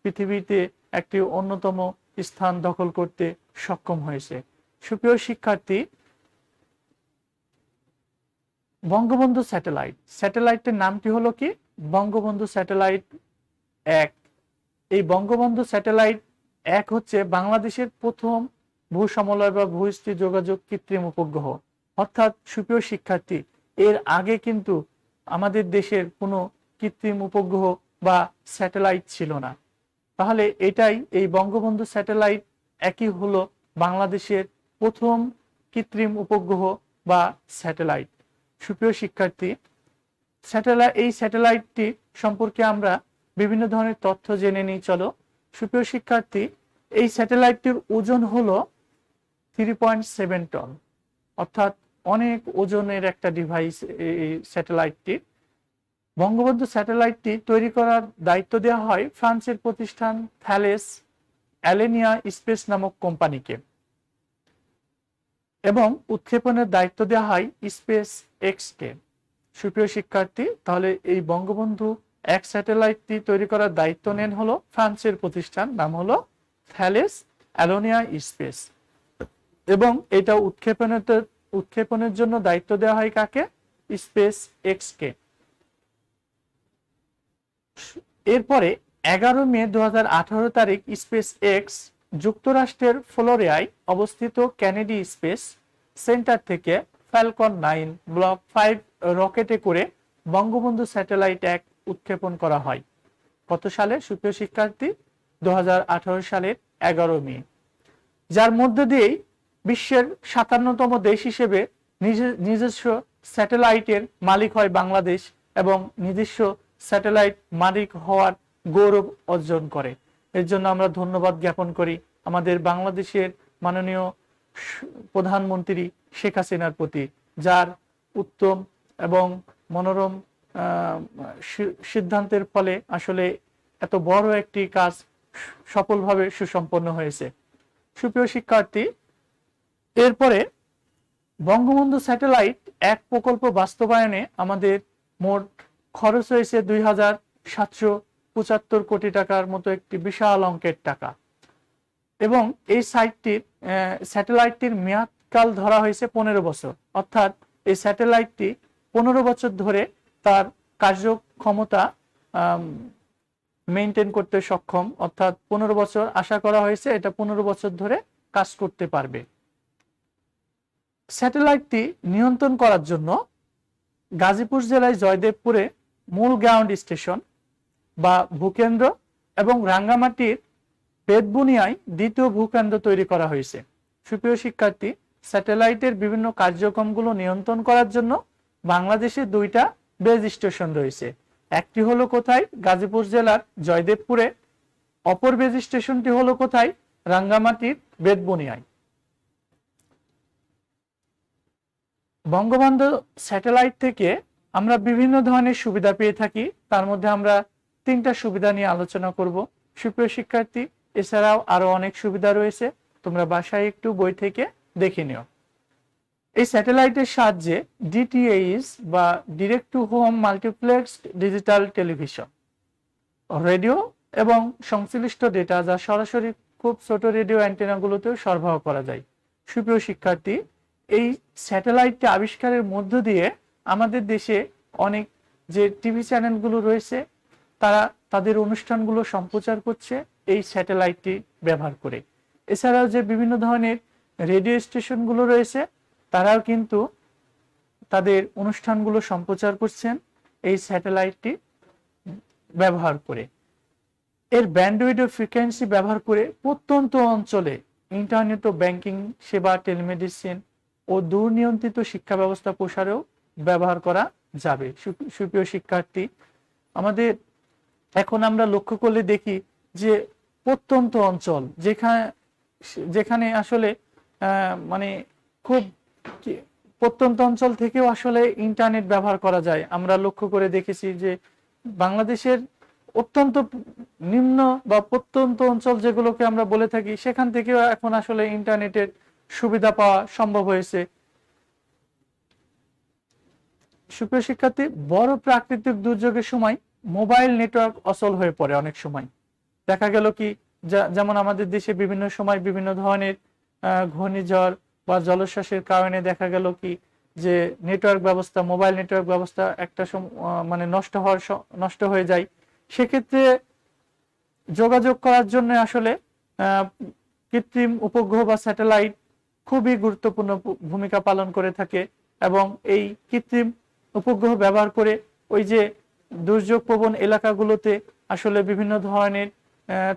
S1: পৃথিবীতে একটি অন্যতম স্থান দখল করতে সক্ষম হয়েছে। সুপ্রিয় শিক্ষার্থী, বঙ্গবন্ধু স্যাটেলাইটের নামটি হলো কি? বঙ্গবন্ধু স্যাটেলাইট 1। এই বঙ্গবন্ধু স্যাটেলাইট 1 হচ্ছে বাংলাদেশের প্রথম ভূসমলয় বা ভূস্থির যোগাযোগ কৃত্রিম উপগ্রহ। অর্থাৎ সুপ্রিয় শিক্ষার্থী, এর আগে কিন্তু আমাদের দেশের কোনো কৃত্রিম উপগ্রহ বা স্যাটেলাইট ছিল না। তাহলে এটাই এই বঙ্গবন্ধু স্যাটেলাইট একই হলো বাংলাদেশের প্রথম কৃত্রিম উপগ্রহ বা স্যাটেলাইট। সুপ্রিয় শিক্ষার্থী, এই স্যাটেলাইটটি সম্পর্কে আমরা বিভিন্ন ধরনের তথ্য জেনে নিই। চলো সুপ্রিয় শিক্ষার্থী, এই স্যাটেলাইটটির ওজন হলো 3.7 টন, অর্থাৎ অনেক ওজনের একটা ডিভাইস এই স্যাটেলাইটটি। বঙ্গবন্ধু স্যাটেলাইটটি তৈরি করার দায়িত্ব দেওয়া হয় ফ্রান্সের প্রতিষ্ঠান থ্যালেস অ্যালেনিয়া স্পেস নামক কোম্পানিকে, এবং উৎক্ষেপণের দায়িত্ব দেওয়া হয় স্পেস এক্সকে। সুপ্রিয় শিক্ষার্থী, তাহলে এই বঙ্গবন্ধু 1 স্যাটেলাইটটি তৈরি করার দায়িত্ব নেন হলো ফ্রান্সের প্রতিষ্ঠান, নাম হলো থ্যালেস অ্যালোনিয়া স্পেস, এবং এটা উৎক্ষেপণের জন্য দায়িত্ব দেওয়া হয় কাকে? স্পেস এক্সকে। এরপরে 11 মে 2018 তারিখ স্পেস এক্স যুক্তরাষ্ট্রের ফ্লোরিডায় অবস্থিত কেনেডি স্পেস সেন্টার থেকে ফ্যালকন 9 ব্লক 5 রকেটে করে বঙ্গবন্ধু স্যাটেলাইট 1 উৎক্ষেপণ করা হয়। কত সালে? সুপ্রিয় শিক্ষার্থী, 2018 সালের 11 মে, যার মধ্য দিয়েই বিশ্বের 57তম দেশ হিসেবে নিজস্ব স্যাটেলাইটের মালিক হয় বাংলাদেশ, এবং নিজস্ব স্যাটেলাইট মালিক হওয়ার গৌরব অর্জন করে। এর জন্য আমরা ধন্যবাদ জ্ঞাপন করি আমাদের বাংলাদেশের মাননীয় প্রধানমন্ত্রী শেখ হাসিনার প্রতি, যার উত্তম এবং মনোরম সিদ্ধান্তের ফলে আসলে এত বড় একটি কাজ সফলভাবে সুসম্পন্ন হয়েছে। সুপ্রিয় শিক্ষার্থী, এরপরে বঙ্গবন্ধু স্যাটেলাইট 1 প্রকল্প বাস্তবায়নে আমাদের মোট খরচ হয়েছে 2,775 কোটি টাকার মতো একটি বিশাল অঙ্কের টাকা, এবং এই স্যাটেলাইটটির মেয়াদকাল ধরা হয়েছে 15 বছর, অর্থাৎ এই স্যাটেলাইটটি 15 বছর ধরে তার কার্যক্ষমতা মেইনটেইন করতে সক্ষম, অর্থাৎ 15 বছর আশা করা হয়েছে এটা 15 বছর ধরে কাজ করতে পারবে। স্যাটেলাইটটি নিয়ন্ত্রণ করার জন্য গাজীপুর জেলায় জয়দেবপুরে মূল গ্রাউন্ড স্টেশন বা ভূকেন্দ্র এবং রাঙ্গামাটির বেতবুনিয়ায় দ্বিতীয় ভূকেন্দ্র তৈরি করা হয়েছে। সুপ্রিয় শিক্ষার্থী, স্যাটেলাইটের বিভিন্ন কার্যক্রমগুলো নিয়ন্ত্রণ করার জন্য বাংলাদেশে 2টা বেজ স্টেশন রয়েছে। একটি হলো কোথায়? গাজীপুর জেলার জয়দেবপুরে। অপর বেজ স্টেশনটি হলো কোথায়? রাঙ্গামাটির বেতবুনিয়ায়। বঙ্গবন্ধু স্যাটেলাইট থেকে আমরা বিভিন্ন ধরনের সুবিধা পেয়ে থাকি, তার মধ্যে আমরা 3টা সুবিধা নিয়ে আলোচনা করব। সুপ্রিয় শিক্ষার্থী, এছাড়াও আরো অনেক সুবিধা রয়েছে, তোমরা বাসায় একটু বই থেকে দেখে নিও। এই স্যাটেলাইটের সাহায্যে ডিটিএইচ বা direct to home multiplexed digital television, radio এবং সংশ্লিষ্ট ডেটা যা সরাসরি খুব ছোট রেডিও অ্যান্টেনাগুলোতেও সরবরাহ করা যায়। সুপ্রিয় শিক্ষার্থী, এই স্যাটেলাইটটি আবিষ্কারের মধ্য দিয়ে আমাদের দেশে অনেক যে টিভি চ্যানেলগুলো রয়েছে তারা তাদের অনুষ্ঠানগুলো সম্প্রচার করছে এই স্যাটেলাইটটি ব্যবহার করে। এছাড়াও যে বিভিন্ন ধরনের রেডিও স্টেশনগুলো রয়েছে তারাও কিন্তু তাদের অনুষ্ঠানগুলো সম্প্রচার করছেন এই স্যাটেলাইটটি ব্যবহার করে। এর ব্যান্ডউইথ ও ফ্রিকোয়েন্সি ব্যবহার করে প্রত্যন্ত অঞ্চলে ইন্টারনেট ও ব্যাংকিং সেবা, টেলিমেডিসিন ও দূরনিয়ন্ত্রিত শিক্ষা ব্যবস্থা প্রসারেও ব্যবহার করা যাবে। সুপ্রিয় শিক্ষার্থী, আমাদের এখন আমরা লক্ষ্য করলে দেখি যে প্রত্যন্ত অঞ্চল যেখানে আসলে মানে খুব প্রত্যন্ত অঞ্চল থেকেও আসলে ইন্টারনেট ব্যবহার করা যায়। আমরা লক্ষ্য করে দেখেছি যে বাংলাদেশের অত্যন্ত নিম্ন বা প্রত্যন্ত অঞ্চল যেগুলোকে আমরা বলে থাকি সেখান থেকেও এখন আসলে ইন্টারনেটের সুবিধা পাওয়া সম্ভব হয়েছে। সুপ্রিয় শিক্ষার্থী, বড় প্রাকৃতিক দুর্যোগের সময় মোবাইল নেটওয়ার্ক অচল হয়ে পড়ে। অনেক সময় দেখা গেল কি, যেমন আমাদের দেশে বিভিন্ন সময় বিভিন্ন ধরনের ঘূর্ণিঝড় বা জলোচ্ছ্বাসের কারণে দেখা গেল কি যে নেটওয়ার্ক ব্যবস্থা, মোবাইল নেটওয়ার্ক ব্যবস্থা একটা মানে নষ্ট হয়ে যায়। সেক্ষেত্রে যোগাযোগ করার জন্য আসলে কৃত্রিম উপগ্রহ বা স্যাটেলাইট খুবই গুরুত্বপূর্ণ ভূমিকা পালন করে থাকে, এবং এই কৃত্রিম উপগ্রহ ব্যবহার করে ওই যে দুর্যোগ প্রবণ এলাকাগুলোতে আসলে বিভিন্ন ধরনের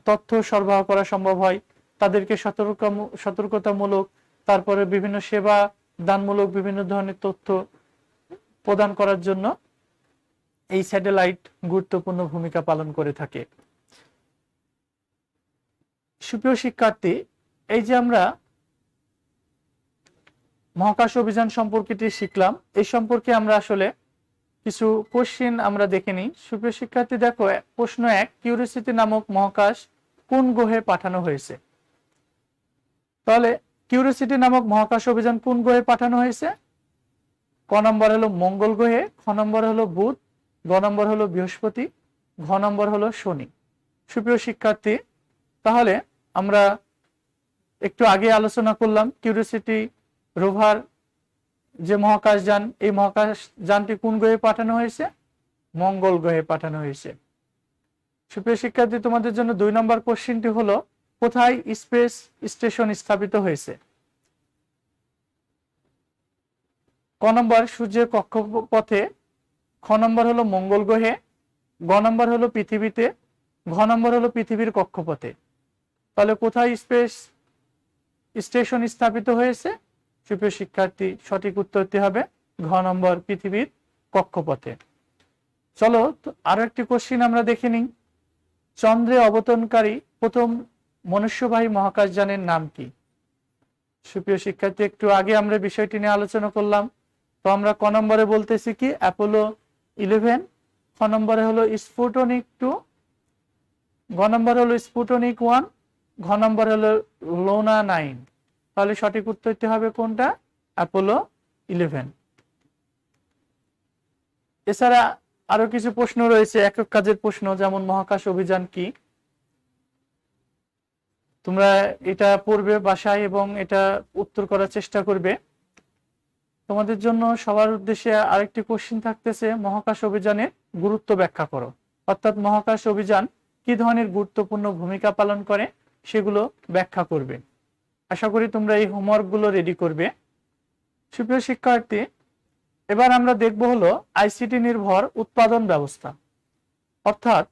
S1: তথ্য সরবরাহ করা সম্ভব হয়, তাদেরকে সতর্কতামূলক, তারপরে বিভিন্ন সেবা দানমূলক বিভিন্ন ধরনের তথ্য প্রদান করার জন্য এই স্যাটেলাইট গুরুত্বপূর্ণ ভূমিকা পালন করে থাকে। সুপ্রিয় শিক্ষার্থী, এই যে আমরা মহাকাশ অভিযান সম্পর্কিত শিখলাম, এই সম্পর্কে আমরা আসলে কিছু কোশ্চেন আমরা দেখে নিই। সুপ্রিয় শিক্ষার্থী দেখো, প্রশ্ন 1, কিউরিওসিটি নামক মহাকাশ কোন গ্রহে পাঠানো হয়েছে? তাহলে কিউরিওসিটি নামক মহাকাশ অভিযান কোন গ্রহে পাঠানো হয়েছে? ক নম্বর হলো মঙ্গল গ্রহে, খ নম্বর হলো বুধ, গ নম্বর হলো বৃহস্পতি, ঘ নম্বর হলো শনি। সুপ্রিয় শিক্ষার্থী, তাহলে আমরা একটু আগে আলোচনা করলাম কিউরিওসিটি রোভার যে মহাকাশ যান, এই মহাকাশ যানটি কোন গ্রহে পাঠানো হয়েছে? মঙ্গল গ্রহে পাঠানো হয়েছে। সুপ্রিয় শিক্ষার্থী, তোমাদের জন্য 2 নম্বর কোশ্চেনটি হলো, কোথায় স্পেস স্টেশন স্থাপিত হয়েছে? ক নম্বর সূর্যের কক্ষপথে, খ নম্বর হলো মঙ্গল গ্রহে, গ নম্বর হলো পৃথিবীতে, ঘ নম্বর হলো পৃথিবীর কক্ষপথে। তাহলে কোথায় স্পেস স্টেশন স্থাপিত হয়েছে? সুপ্রিয় শিক্ষার্থী, সঠিক উত্তরটি হবে ঘ নম্বর, পৃথিবীর কক্ষপথে। চলো আরো একটি কোশ্চেন আমরা দেখে নিই। চন্দ্রে অবতরণকারী প্রথম মনুষ্যবাহী মহাকাশযানের নাম কি? সুপ্রিয় শিক্ষার্থী, একটু আগে আমরা বিষয়টি নিয়ে আলোচনা করলাম। তো আমরা ক নম্বরে বলতেছি কি অ্যাপোলো 11, খ নম্বরে হলো স্পুটনিক 2, ঘ নম্বর হলো স্পুটনিক 1, ঘ নম্বর হলো লোনা 9। তাহলে সঠিক উত্তরটি হবে কোনটা? অ্যাপোলো 11। এছাড়া আরো কিছু প্রশ্ন রয়েছে, একক কাজের প্রশ্ন, যেমন মহাকাশ অভিযান কি? তোমরা এটা পড়বে বাসায় এবং এটা উত্তর করার চেষ্টা করবে। তোমাদের জন্য সবার উদ্দেশ্যে আরেকটি কোশ্চেন থাকতেছে, মহাকাশ অভিযানের গুরুত্ব ব্যাখ্যা করো। অর্থাৎ মহাকাশ অভিযান কি ধরনের গুরুত্বপূর্ণ ভূমিকা পালন করে সেগুলো ব্যাখ্যা করবে। আশা করি তোমরা এই হোমওয়ার্কগুলো রেডি করবে। সুপ্রিয় শিক্ষার্থী, এবার আমরা দেখব হলো আইসিটি নির্ভর উৎপাদন ব্যবস্থা। অর্থাৎ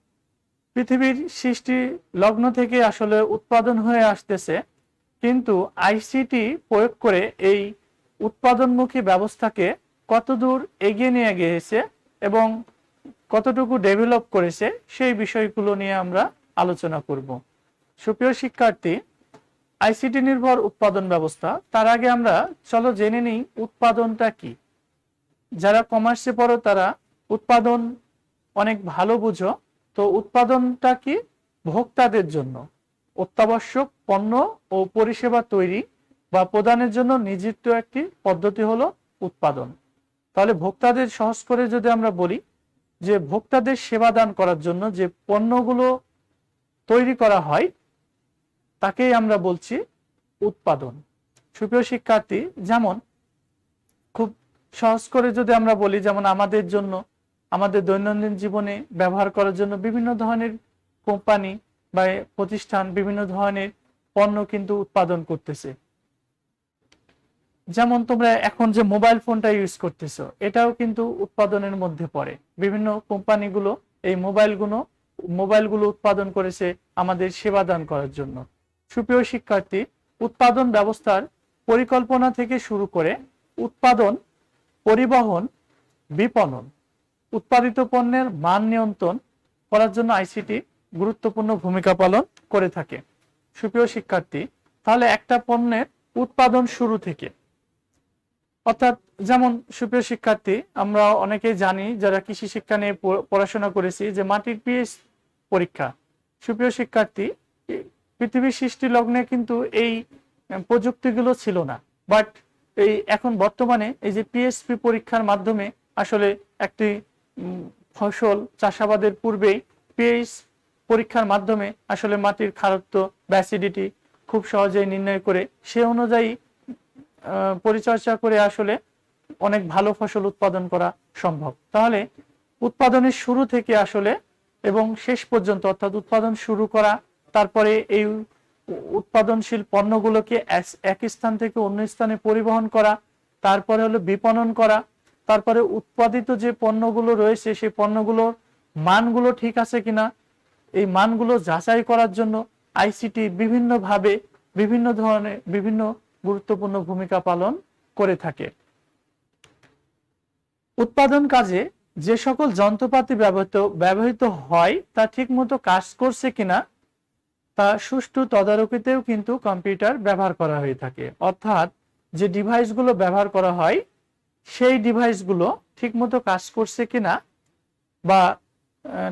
S1: পৃথিবীর সৃষ্টি লগ্ন থেকে আসলে উৎপাদন হয়ে আসতেছে, কিন্তু আইসিটি প্রয়োগ করে এই উৎপাদনমুখী ব্যবস্থাকে কতদূর এগিয়ে নিয়ে গিয়েছে এবং কতটুকু ডেভেলপ করেছে সেই বিষয়গুলো নিয়ে আমরা আলোচনা করব। সুপ্রিয় শিক্ষার্থী, আইসিটি নির্ভর উৎপাদন ব্যবস্থা, তার আগে আমরা চলো জেনে নিই উৎপাদনটা কি। যারা কমার্সে পড়ো তারা উৎপাদন অনেক ভালো বুঝো। তো উৎপাদনটা কি? ভোক্তাদের জন্য অত্যাবশ্যক পণ্য ও পরিষেবা তৈরি বা প্রদানের জন্য নিযুক্ত একটি পদ্ধতি হলো উৎপাদন। তাহলে ভোক্তাদের সহজ করে যদি আমরা বলি যে ভোক্তাদের সেবা দান করার জন্য যে পণ্যগুলো তৈরি করা হয় তাকেই আমরা বলছি উৎপাদন। সুপ্রিয় শিক্ষার্থী, যেমন খুব সহজ করে যদি আমরা বলি, যেমন আমাদের জন্য আমাদের দৈনন্দিন জীবনে ব্যবহার করার জন্য বিভিন্ন ধরনের কোম্পানি বা প্রতিষ্ঠান বিভিন্ন ধরনের পণ্য কিন্তু উৎপাদন করতেছে। যেমন তোমরা এখন যে মোবাইল ফোনটা ইউজ করতেছো, এটাও কিন্তু উৎপাদনের মধ্যে পড়ে। বিভিন্ন কোম্পানিগুলো এই মোবাইলগুলো উৎপাদন করেছে আমাদের সেবা দান করার জন্য। সুপ্রিয় শিক্ষার্থী, উৎপাদন ব্যবস্থার পরিকল্পনা থেকে শুরু করে উৎপাদন, পরিবহন, বিপণন, উৎপাদিত পণ্যের মান নিয়ন্ত্রণ করার জন্য আইসিটি গুরুত্বপূর্ণ ভূমিকা পালন করে থাকে। সুপ্রিয় শিক্ষার্থী, তাহলে একটা পণ্যের উৎপাদন শুরু থেকে, অর্থাৎ যেমন সুপ্রিয় শিক্ষার্থী, আমরা অনেকেই জানি যারা কৃষি শিক্ষা নিয়ে পড়াশোনা করেছি যে মাটির পিএইচ পরীক্ষা। সুপ্রিয় শিক্ষার্থী, পৃথিবীর সৃষ্টি লগ্নে কিন্তু এই প্রযুক্তিগুলো ছিল না, বাট এই এখন বর্তমানে এই যে পিএইচপি পরীক্ষার মাধ্যমে আসলে একটি ফসল চাষাবাদের পূর্বেই পিএইচ পরীক্ষার মাধ্যমে আসলে মাটির খারত্ব বা অ্যাসিডিটি খুব সহজেই নির্ণয় করে সে অনুযায়ী পরিচর্যা করে আসলে অনেক ভালো ফসল উৎপাদন করা সম্ভব। তাহলে উৎপাদনের শুরু থেকে আসলে এবং শেষ পর্যন্ত, অর্থাৎ উৎপাদন শুরু করা, তারপরে এই উৎপাদনশীল পণ্যগুলোকে এক স্থান থেকে অন্য স্থানে পরিবহন করা, তারপরে হলো বিপণন করা, তারপরে উৎপাদিত যে পণ্যগুলো রয়েছে সেই পণ্যগুলোর মানগুলো ঠিক আছে কিনা এই মানগুলো যাচাই করার জন্য আইসিটি বিভিন্নভাবে বিভিন্ন ধরনের বিভিন্ন গুরুত্বপূর্ণ ভূমিকা পালন করে থাকে। উৎপাদন কাজে যে সকল যন্ত্রপাতি ব্যবহৃত হয় তা ঠিকমতো কাজ করছে কিনা তা সুষ্ঠু তদারকিতেও কিন্তু কম্পিউটার ব্যবহার করা হয়ে থাকে। অর্থাৎ যে ডিভাইসগুলো ব্যবহার করা হয় সেই ডিভাইসগুলো ঠিকমতো কাজ করছে কিনা বা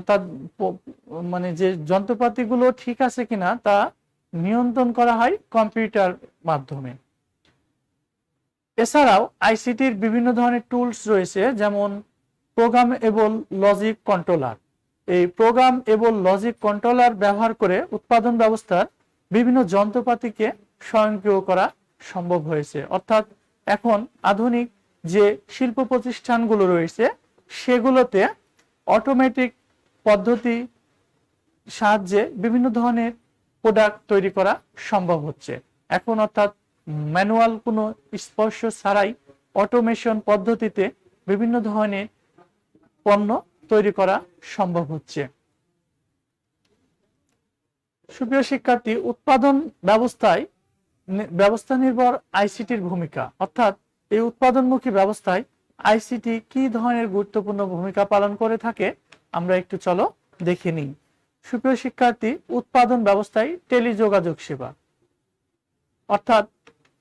S1: তার মানে যে যন্ত্রপাতিগুলো ঠিক আছে কিনা তা নিয়ন্ত্রণ করা হয় কম্পিউটার মাধ্যমে। এছাড়াও আইসিটির বিভিন্ন ধরনের টুলস রয়েছে, যেমন প্রোগ্রামেবল লজিক কন্ট্রোলার। এই প্রোগ্রামেবল লজিক কন্ট্রোলার ব্যবহার করে উৎপাদন ব্যবস্থার বিভিন্ন যন্ত্রপাতিকে স্বয়ংক্রিয় করা সম্ভব হয়েছে। অর্থাৎ এখন আধুনিক যে শিল্প প্রতিষ্ঠানগুলো রয়েছে সেগুলোতে অটোমেটিক পদ্ধতি সাহায্যে বিভিন্ন ধরনের প্রোডাক্ট তৈরি করা সম্ভব হচ্ছে এখন। অর্থাৎ ম্যানুয়াল কোনো স্পর্শ ছাড়াই অটোমেশন পদ্ধতিতে বিভিন্ন ধরনের পণ্য তৈরি করা সম্ভব হচ্ছে। সুপ্রিয় শিক্ষার্থী, উৎপাদন ব্যবস্থা নির্ভর আইসিটির ভূমিকা, অর্থাৎ এই উৎপাদনমুখী ব্যবস্থায় আইসিটি কি ধরনের গুরুত্বপূর্ণ ভূমিকা পালন করে থাকে আমরা একটু চলো দেখে নিই। সুপ্রিয় শিক্ষার্থী, উৎপাদন ব্যবস্থায় টেলিযোগাযোগ সেবা, অর্থাৎ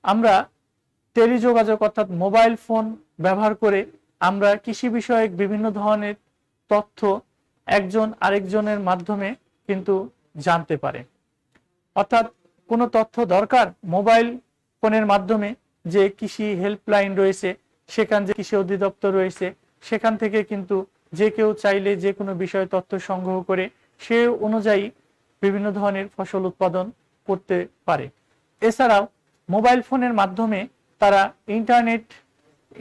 S1: আমরা টেলিযোগাযোগ অর্থাৎ মোবাইল ফোন ব্যবহার করে আমরা কৃষি বিষয়ক বিভিন্ন ধরনের তথ্য একজন আরেকজনের মাধ্যমে কিন্তু জানতে পারে। অর্থাৎ কোনো তথ্য দরকার, মোবাইল ফোনের মাধ্যমে যে কৃষি হেল্পলাইন রয়েছে, সেখান যে কৃষি অধিদপ্তর রয়েছে, সেখান থেকে কিন্তু যে কেউ চাইলে যে কোনো বিষয়ে তথ্য সংগ্রহ করে সে অনুযায়ী বিভিন্ন ধরনের ফসল উৎপাদন করতে পারে। এছাড়াও মোবাইল ফোনের মাধ্যমে তারা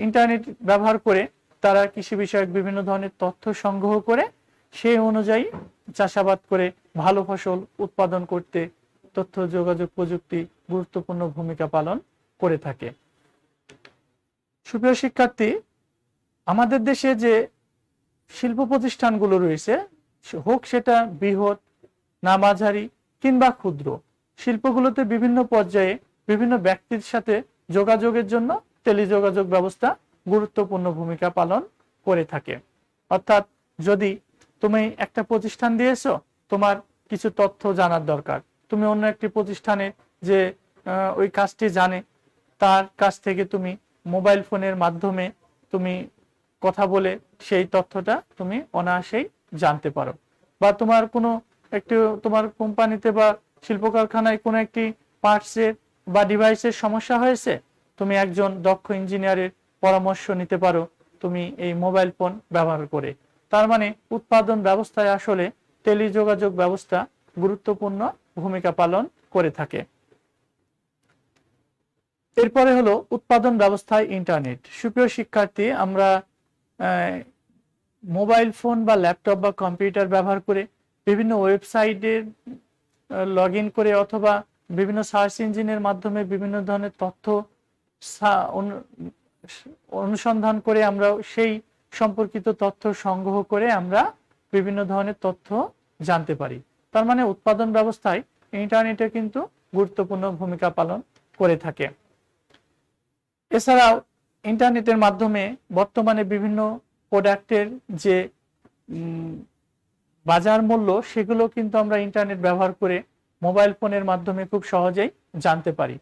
S1: ইন্টারনেট ব্যবহার করে তারা কৃষি বিষয়ক বিভিন্ন ধরনের তথ্য সংগ্রহ করে সেই অনুযায়ী চাষাবাদ করে ভালো ফসল উৎপাদন করতে তথ্য যোগাযোগ প্রযুক্তি গুরুত্বপূর্ণ ভূমিকা পালন করে থাকে। সুপ্রিয় শিক্ষার্থী, আমাদের দেশে যে শিল্প প্রতিষ্ঠানগুলো রয়েছে, হোক সেটা বৃহৎ না মাঝারি কিংবা ক্ষুদ্র, শিল্পগুলোতে বিভিন্ন পর্যায়ে বিভিন্ন ব্যক্তির সাথে যোগাযোগের জন্য টেলিযোগাযোগ ব্যবস্থা গুরুত্বপূর্ণ ভূমিকা পালন করে থাকে। অর্থাৎ যদি তুমি একটা প্রতিষ্ঠান দিয়েছো, তোমার কিছু তথ্য জানার দরকার, তুমি অন্য একটি প্রতিষ্ঠানে যে ওই কাজটি জানে তার কাছ থেকে তুমি মোবাইল ফোনের মাধ্যমে তুমি কথা বলে সেই তথ্যটা তুমি অনায়াসেই জানতে পারো। বা তোমার কোম্পানিতে বা শিল্প কারখানায় কোনো একটি পার্টসের বা ডিভাইসের সমস্যা হয়েছে, তুমি একজন দক্ষ ইঞ্জিনিয়ারের পরামর্শ নিতে পারো তুমি এই মোবাইল ফোন ব্যবহার করে। তার মানে উৎপাদন ব্যবস্থায় আসলে টেলিযোগাযোগ ব্যবস্থা গুরুত্বপূর্ণ ভূমিকা পালন করে থাকে। এরপরে হলো উৎপাদন ব্যবস্থায় ইন্টারনেট। সুপ্রিয় শিক্ষার্থী, আমরা মোবাইল ফোন বা ল্যাপটপ বা কম্পিউটার ব্যবহার করে বিভিন্ন ওয়েবসাইটে লগ ইন করে অথবা বিভিন্ন সার্চ ইঞ্জিনের মাধ্যমে বিভিন্ন ধরনের তথ্য অনুসন্ধান করে আমরা সেই সম্পর্কিত তথ্য সংগ্রহ করে আমরা বিভিন্ন ধরনের তথ্য জানতে পারি। তার মানে উৎপাদন ব্যবস্থায় ইন্টারনেটে কিন্তু গুরুত্বপূর্ণ ভূমিকা পালন করে থাকে। এছাড়াও ইন্টারনেটের মাধ্যমে বর্তমানে বিভিন্ন প্রোডাক্টের যে বাজার মূল্য সেগুলো কিন্তু আমরা ইন্টারনেট ব্যবহার করে মোবাইল ফোনের মাধ্যমে খুব সহজেই জানতে পারি।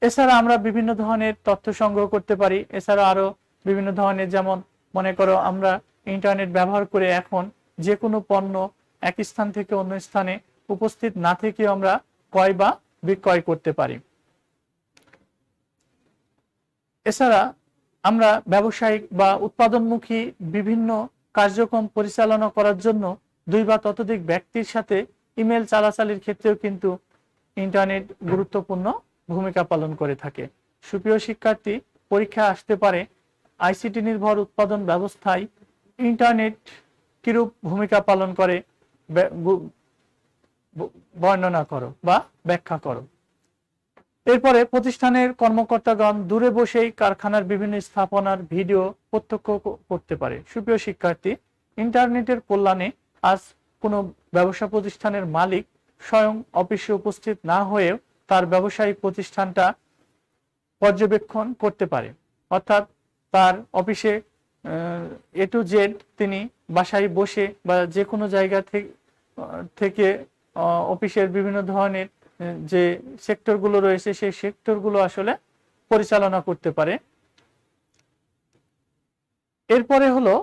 S1: এছাড়া আমরা বিভিন্ন ধরনের তথ্য সংগ্রহ করতে পারি। এছাড়া আরো বিভিন্ন ধরনের, যেমন মনে করো আমরা ইন্টারনেট ব্যবহার করে এখন যে কোনো পণ্য এক স্থান থেকে অন্য স্থানে উপস্থিত না থেকে আমরা ক্রয় বা বিক্রয় করতে পারি। এছাড়া আমরা ব্যবসায়িক বা উৎপাদনমুখী বিভিন্ন কার্যক্রম পরিচালনা করার জন্য দুই বা ততোধিক ব্যক্তির সাথে ইমেল চালাচালির ক্ষেত্রেও কিন্তু ইন্টারনেট গুরুত্বপূর্ণ ভূমিকা পালন করে থাকে। সুপ্রিয় শিক্ষার্থী, পরীক্ষা আসতে পারে আইসিটি নির্ভর উৎপাদন ব্যবস্থায় ইন্টারনেট কিরূপ ভূমিকা পালন করে বর্ণনা করো বা ব্যাখ্যা করো। এরপরে প্রতিষ্ঠানের কর্মকর্তাগণ দূরে বসেই কারখানার বিভিন্ন স্থাপনার ভিডিও প্রত্যক্ষ করতে পারে। সুপ্রিয় শিক্ষার্থী, ইন্টারনেটের কল্যাণে আজ কোনো ব্যবসা প্রতিষ্ঠানের মালিক স্বয়ং অফিসে উপস্থিত না হয়েও তার ব্যবসায়িক প্রতিষ্ঠানটা পর্যবেক্ষণ করতে পারে। অর্থাৎ তার অফিসে এ টু জেড তিনি বাসায় বসে বা যে কোনো জায়গা থেকে অফিসের বিভিন্ন ধরনের যে সেক্টরগুলো রয়েছে সেই সেক্টরগুলো আসলে পরিচালনা করতে পারে। এরপরে হলো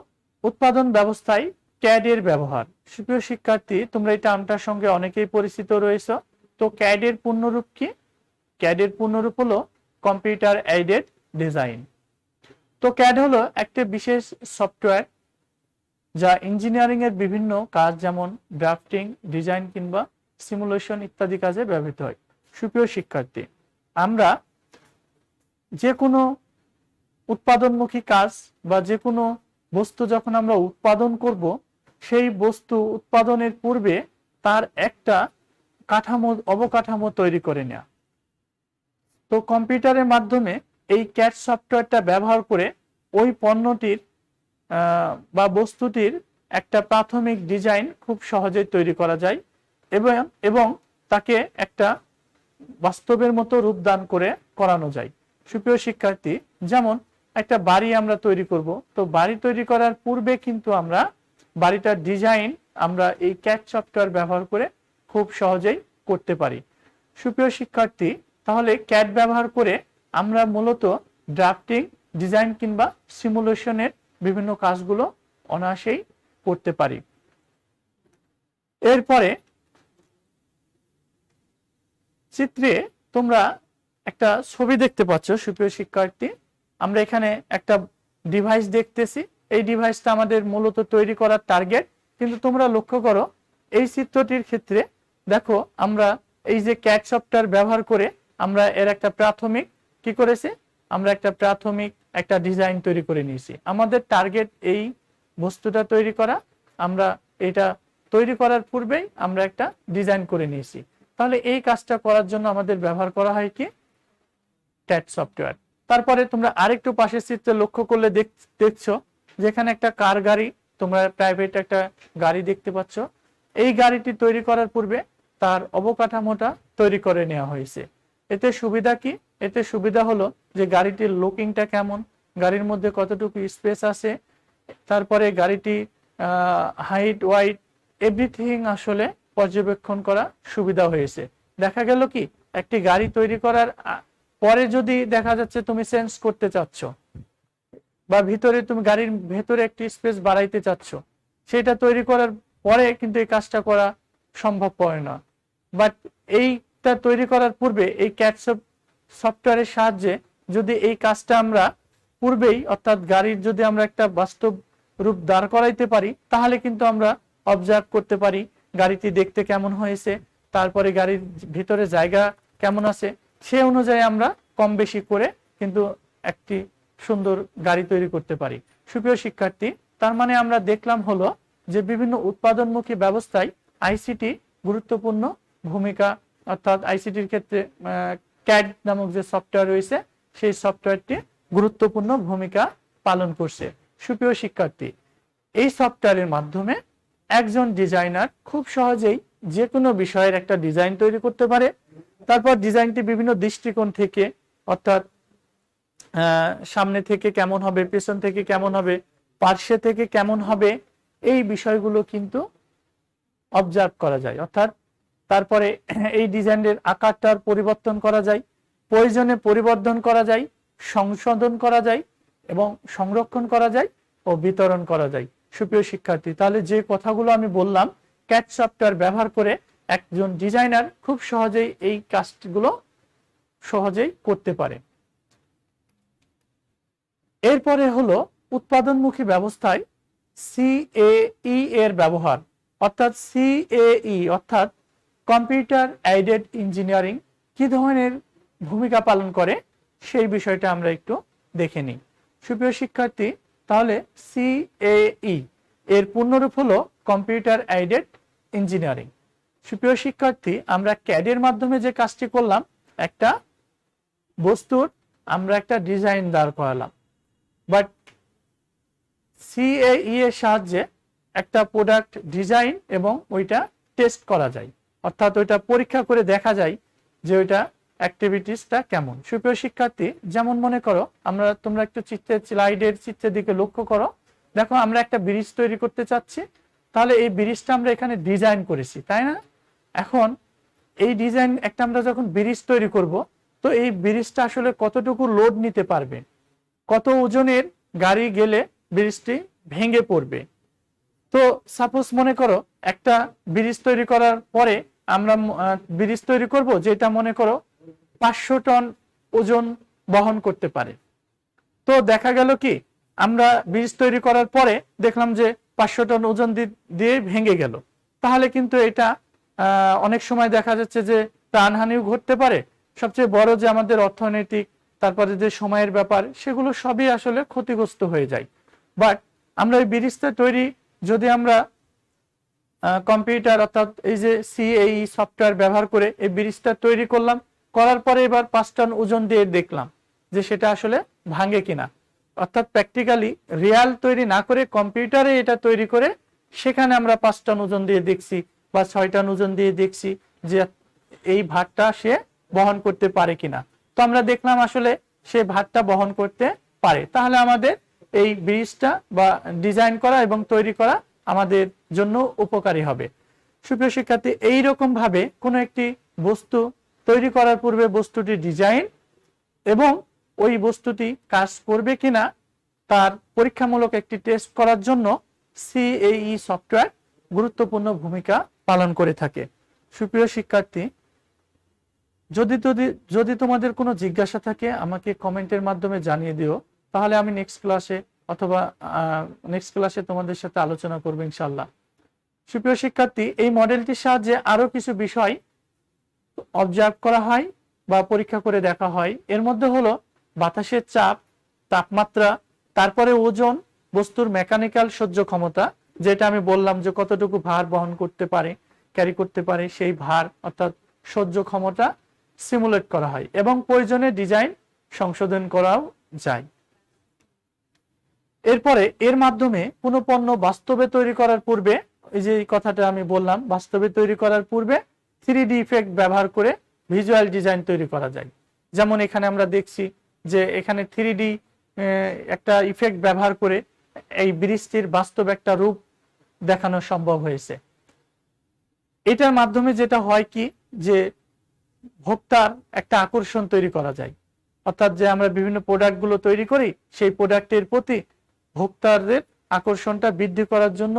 S1: উৎপাদন ব্যবস্থায় ক্যাড এর ব্যবহার। সুপ্রিয় শিক্ষার্থী, তোমরা এই টার্মটার সঙ্গে অনেকেই পরিচিত রয়েছে। তো ক্যাড এর পূর্ণরূপ কি? ক্যাড এর পূর্ণরূপ হলো কম্পিউটার এইডেড ডিজাইন। তো ক্যাড হলো একটা বিশেষ সফটওয়্যার যা ইঞ্জিনিয়ারিং এর বিভিন্ন কাজ যেমন ড্রাফটিং, ডিজাইন কিংবা সিমুলেশন ইত্যাদি কাজে ব্যবহৃত হয়। সুপ্রিয় শিক্ষার্থী, আমরা যে কোনো উৎপাদনমুখী কাজ বা যে কোনো বস্তু যখন আমরা উৎপাদন করব, সেই বস্তু উৎপাদনের পূর্বে তার একটা অবকাঠামো তৈরি করে নেওয়া। তো কম্পিউটারের মাধ্যমে এই ক্যাড সফটওয়্যারটা ব্যবহার করে ওই পণ্যটির বা বস্তুটির একটা প্রাথমিক ডিজাইন খুব সহজেই তৈরি করা যায় এবং তাকে একটা বাস্তবের মতো রূপদান করে করানো যায়। সুপ্রিয় শিক্ষার্থী, যেমন একটা বাড়ি আমরা তৈরি করব, তো বাড়ি তৈরি করার পূর্বে কিন্তু আমরা বাড়িটার ডিজাইন আমরা এই ক্যাড সফটওয়্যার ব্যবহার করে খুব সহজেই করতে পারি। সুপ্রিয় শিক্ষার্থী, তাহলে ক্যাড ব্যবহার করে আমরা মূলত ড্রাফটিং, ডিজাইন কিংবা সিমুলেশনের বিভিন্ন কাজগুলো অনায়াসেই করতে পারি। এরপরে চিত্রে তোমরা একটা ছবি দেখতে পাচ্ছ। সুপ্রিয় শিক্ষার্থী, আমরা এখানে একটা ডিভাইস দেখতেছি। এই ডিভাইসটা আমাদের মূলত তৈরি করার টার্গেট, কিন্তু তোমরা লক্ষ্য করো এই চিত্রটির ক্ষেত্রে দেখো আমরা এই যে ক্যাড সফটওয়্যার ব্যবহার করে আমরা এর একটা প্রাথমিক কি করেছি, আমরা একটা প্রাথমিক একটা ডিজাইন তৈরি করে নিয়েছি। আমাদের টার্গেট এই বস্তুটা তৈরি করা, আমরা এটা তৈরি করার পূর্বেই আমরা একটা ডিজাইন করে নিয়েছি। তাহলে এই কাজটা করার জন্য আমাদের ব্যবহার করা হয় কি? CAD software. তারপরে তোমরা আরেকটু পাশের চিত্রে লক্ষ্য করলে দেখছো যেখানে একটা কার গাড়ি, তোমরা প্রাইভেট একটা গাড়ি দেখতে পাচ্ছ। এই গাড়িটি তৈরি করার পূর্বে তার অবকাঠামোটা তৈরি করে নেওয়া হয়েছে। এতে সুবিধা কি? এতে সুবিধা হলো যে গাড়িটির লুকিংটা কেমন, গাড়ির মধ্যে কতটুকু স্পেস আছে, তারপরে গাড়িটি হাইট, ওয়াইট, এভরিথিং আসলে পর্যবেক্ষণ করা সুবিধা হয়েছে। দেখা গেল কি একটি গাড়ি তৈরি করার পরে যদি দেখা যাচ্ছে তুমি চেঞ্জ করতে চাচ্ছ বা ভিতরে তুমি গাড়ির ভেতরে একটি স্পেস বাড়াইতে চাচ্ছ, সেটা তৈরি করার পরে কিন্তু এই কাজটা করা সম্ভব হয় না। বাট এইটা তৈরি করার পূর্বে এই ক্যাড সফটওয়্যারের সাহায্যে যদি এই কাজটা আমরা পূর্বেই, অর্থাৎ গাড়ির যদি আমরা একটা বাস্তব রূপ দাঁড় করাইতে পারি, তাহলে কিন্তু আমরা অবজার্ভ করতে পারি গাড়িটি দেখতে কেমন হয়েছে, তারপরে গাড়ির ভিতরে জায়গা কেমন আছে, সে অনুযায়ী আমরা কম বেশি করে কিন্তু একটি সুন্দর গাড়ি তৈরি করতে পারি। সুপ্রিয় শিক্ষার্থী, তার মানে আমরা দেখলাম হলো যে বিভিন্ন উৎপাদনমুখী ব্যবস্থায় আইসিটি গুরুত্বপূর্ণ ভূমিকা, অর্থাৎ আইসিটির ক্ষেত্রে ক্যাড নামক যে সফটওয়্যার রয়েছে সেই সফটওয়্যারটি গুরুত্বপূর্ণ ভূমিকা পালন করছে। সুপ্রিয় শিক্ষার্থী, এই সফটওয়্যারের মাধ্যমে একজন ডিজাইনার খুব সহজেই যে কোনো বিষয়ের একটা ডিজাইন তৈরি করতে পারে। তারপর ডিজাইনটি বিভিন্ন দৃষ্টিকোণ থেকে, অর্থাৎ সামনে থেকে কেমন হবে, পেছন থেকে কেমন হবে, পার্শ্বে থেকে কেমন হবে, এই বিষয়গুলো কিন্তু অবজার্ভ করা যায়। অর্থাৎ তারপরে এই ডিজাইনের আকারটার পরিবর্তন করা যায়, প্রয়োজনে পরিবর্ধন করা যায়, সংশোধন করা যায় এবং সংরক্ষণ করা যায় ও বিতরণ করা যায়। সুপ্রিয় শিক্ষার্থী, তাহলে যে কথাগুলো আমি বললাম, ক্যাড সফটওয়্যার ব্যবহার করে একজন ডিজাইনার খুব সহজেই এই কাজগুলো সহজেই করতে পারে। এরপরে হলো উৎপাদনমুখী ব্যবস্থায় সিএই এর ব্যবহার, অর্থাৎ সিএই অর্থাৎ কম্পিউটার এইডেড ইঞ্জিনিয়ারিং কি ধরনের ভূমিকা পালন করে সেই বিষয়টা আমরা একটু দেখে নিই। সুপ্রিয় শিক্ষার্থী, তাহলে সিএই এর পূর্ণরূপ হলো কম্পিউটার এইডেড ইঞ্জিনিয়ারিং। সুপ্রিয় শিক্ষার্থী, আমরা ক্যাডের মাধ্যমে যে কাজটি করলাম, একটা বস্তুর আমরা একটা ডিজাইন দাঁড় করালাম, বাট সিএই এর সাহায্যে একটা প্রোডাক্ট ডিজাইন এবং ওইটা টেস্ট করা যায়, অর্থাৎ ওইটা পরীক্ষা করে দেখা যায় যে ওইটা অ্যাক্টিভিটিসটা কেমন। সুপ্রিয় শিক্ষার্থী, যেমন মনে করো তোমরা একটু স্লাইডের চিত্রের দিকে লক্ষ্য করো। দেখো আমরা একটা ব্রিজ তৈরি করতে চাচ্ছি, তাহলে এই ব্রিজটা আমরা এখানে ডিজাইন করেছি, তাই না? এখন এই ডিজাইন একটা আমরা যখন ব্রিজ তৈরি করব, তো এই ব্রিজটা আসলে কতটুকু লোড নিতে পারবে, কত ওজনের গাড়ি গেলে ব্রিজটি ভেঙে পড়বে। তো সাপোজ মনে করো একটা ব্রিজ তৈরি করার পরে আমরা ব্রিজ তৈরি করব যেটা মনে করো 500 টন ওজন বহন করতে পারে। তো দেখা গেল কি আমরা ব্রিজ তৈরি করার পরে দেখলাম যে 500 টন ওজন দিয়ে ভেঙে গেল, তাহলে কিন্তু এটা অনেক সময় দেখা যাচ্ছে যে প্রাণহানিও ঘটতে পারে। সবচেয়ে বড় যে আমাদের অর্থনৈতিক, তারপরে যে সময়ের ব্যাপার, সেগুলো সবই আসলে ক্ষতিগ্রস্ত হয়ে যায়। বাট আমরা এই ব্রিজটা তৈরি যদি আমরা কম্পিউটার অর্থাৎ এই যে সিএই সফটওয়্যার ব্যবহার করে এই ব্রিজটা তৈরি করলাম, করার পরে এবার 5 টন ওজন দিয়ে দেখলাম যে সেটা আসলে ভাঙে কিনা, অর্থাৎ প্র্যাকটিক্যালি রিয়াল তৈরি না করে কম্পিউটারে এটা তৈরি করে সেখানে আমরা 5 টন ওজন দিয়ে দেখছি বা 6 টন ওজন দিয়ে দেখছি যে এই ভারটা সে বহন করতে পারে কিনা। তো আমরা দেখলাম আসলে সে ভারটা বহন করতে পারে, তাহলে আমাদের এই ব্রিজটা বা ডিজাইন করা এবং তৈরি করা আমাদের জন্য উপকারী হবে। সুপ্রিয় শিক্ষার্থী, এইরকম ভাবে কোনো একটি বস্তু তৈরি করার পূর্বে বস্তুটি ডিজাইন এবং ওই বস্তুটি কাজ করবে কিনা তার পরীক্ষামূলক একটি টেস্ট করার জন্য সিএই সফটওয়্যার গুরুত্বপূর্ণ ভূমিকা পালন করে থাকে। সুপ্রিয় শিক্ষার্থী, যদি তোমাদের কোনো জিজ্ঞাসা থাকে আমাকে কমেন্টের মাধ্যমে জানিয়ে দিও, তাহলে আমি নেক্সট ক্লাসে তোমাদের সাথে আলোচনা করব ইনশাআল্লাহ। সুপ্রিয় শিক্ষার্থী, এই মডেলটির সাহায্যে আরো কিছু বিষয় অবজার্ভ করা হয় বা পরীক্ষা করে দেখা হয়। এর মধ্যে হলো বাতাসের চাপ, তাপমাত্রা, তারপরে ওজন, বস্তুর মেকানিক্যাল সহ্য ক্ষমতা, যেটা আমি বললাম যে কতটুকু ভার বহন করতে পারে, ক্যারি করতে পারে, সেই ভার অর্থাৎ সহ্য ক্ষমতা সিমুলেট করা হয় এবং প্রয়োজনে ডিজাইন সংশোধন করাও যায়। এরপরে এর মাধ্যমে কোনো পণ্য বাস্তবে তৈরি করার পূর্বে, এই যে কথাটা আমি বললাম, বাস্তবে তৈরি করার পূর্বে 3D ইফেক্ট ব্যবহার করে ভিজুয়াল ডিজাইন তৈরি করা যায়। যেমন এখানে আমরা দেখছি যে এখানে 3D একটা ইফেক্ট ব্যবহার করে এই ব্রিজটির বাস্তব একটা রূপ দেখানো সম্ভব হয়েছে। এটার মাধ্যমে যেটা হয় কি যে ভোক্তার একটা আকর্ষণ তৈরি করা যায়, অর্থাৎ যে আমরা বিভিন্ন প্রোডাক্টগুলো তৈরি করি সেই প্রোডাক্টের প্রতি ভোক্তাদের আকর্ষণটা বৃদ্ধি করার জন্য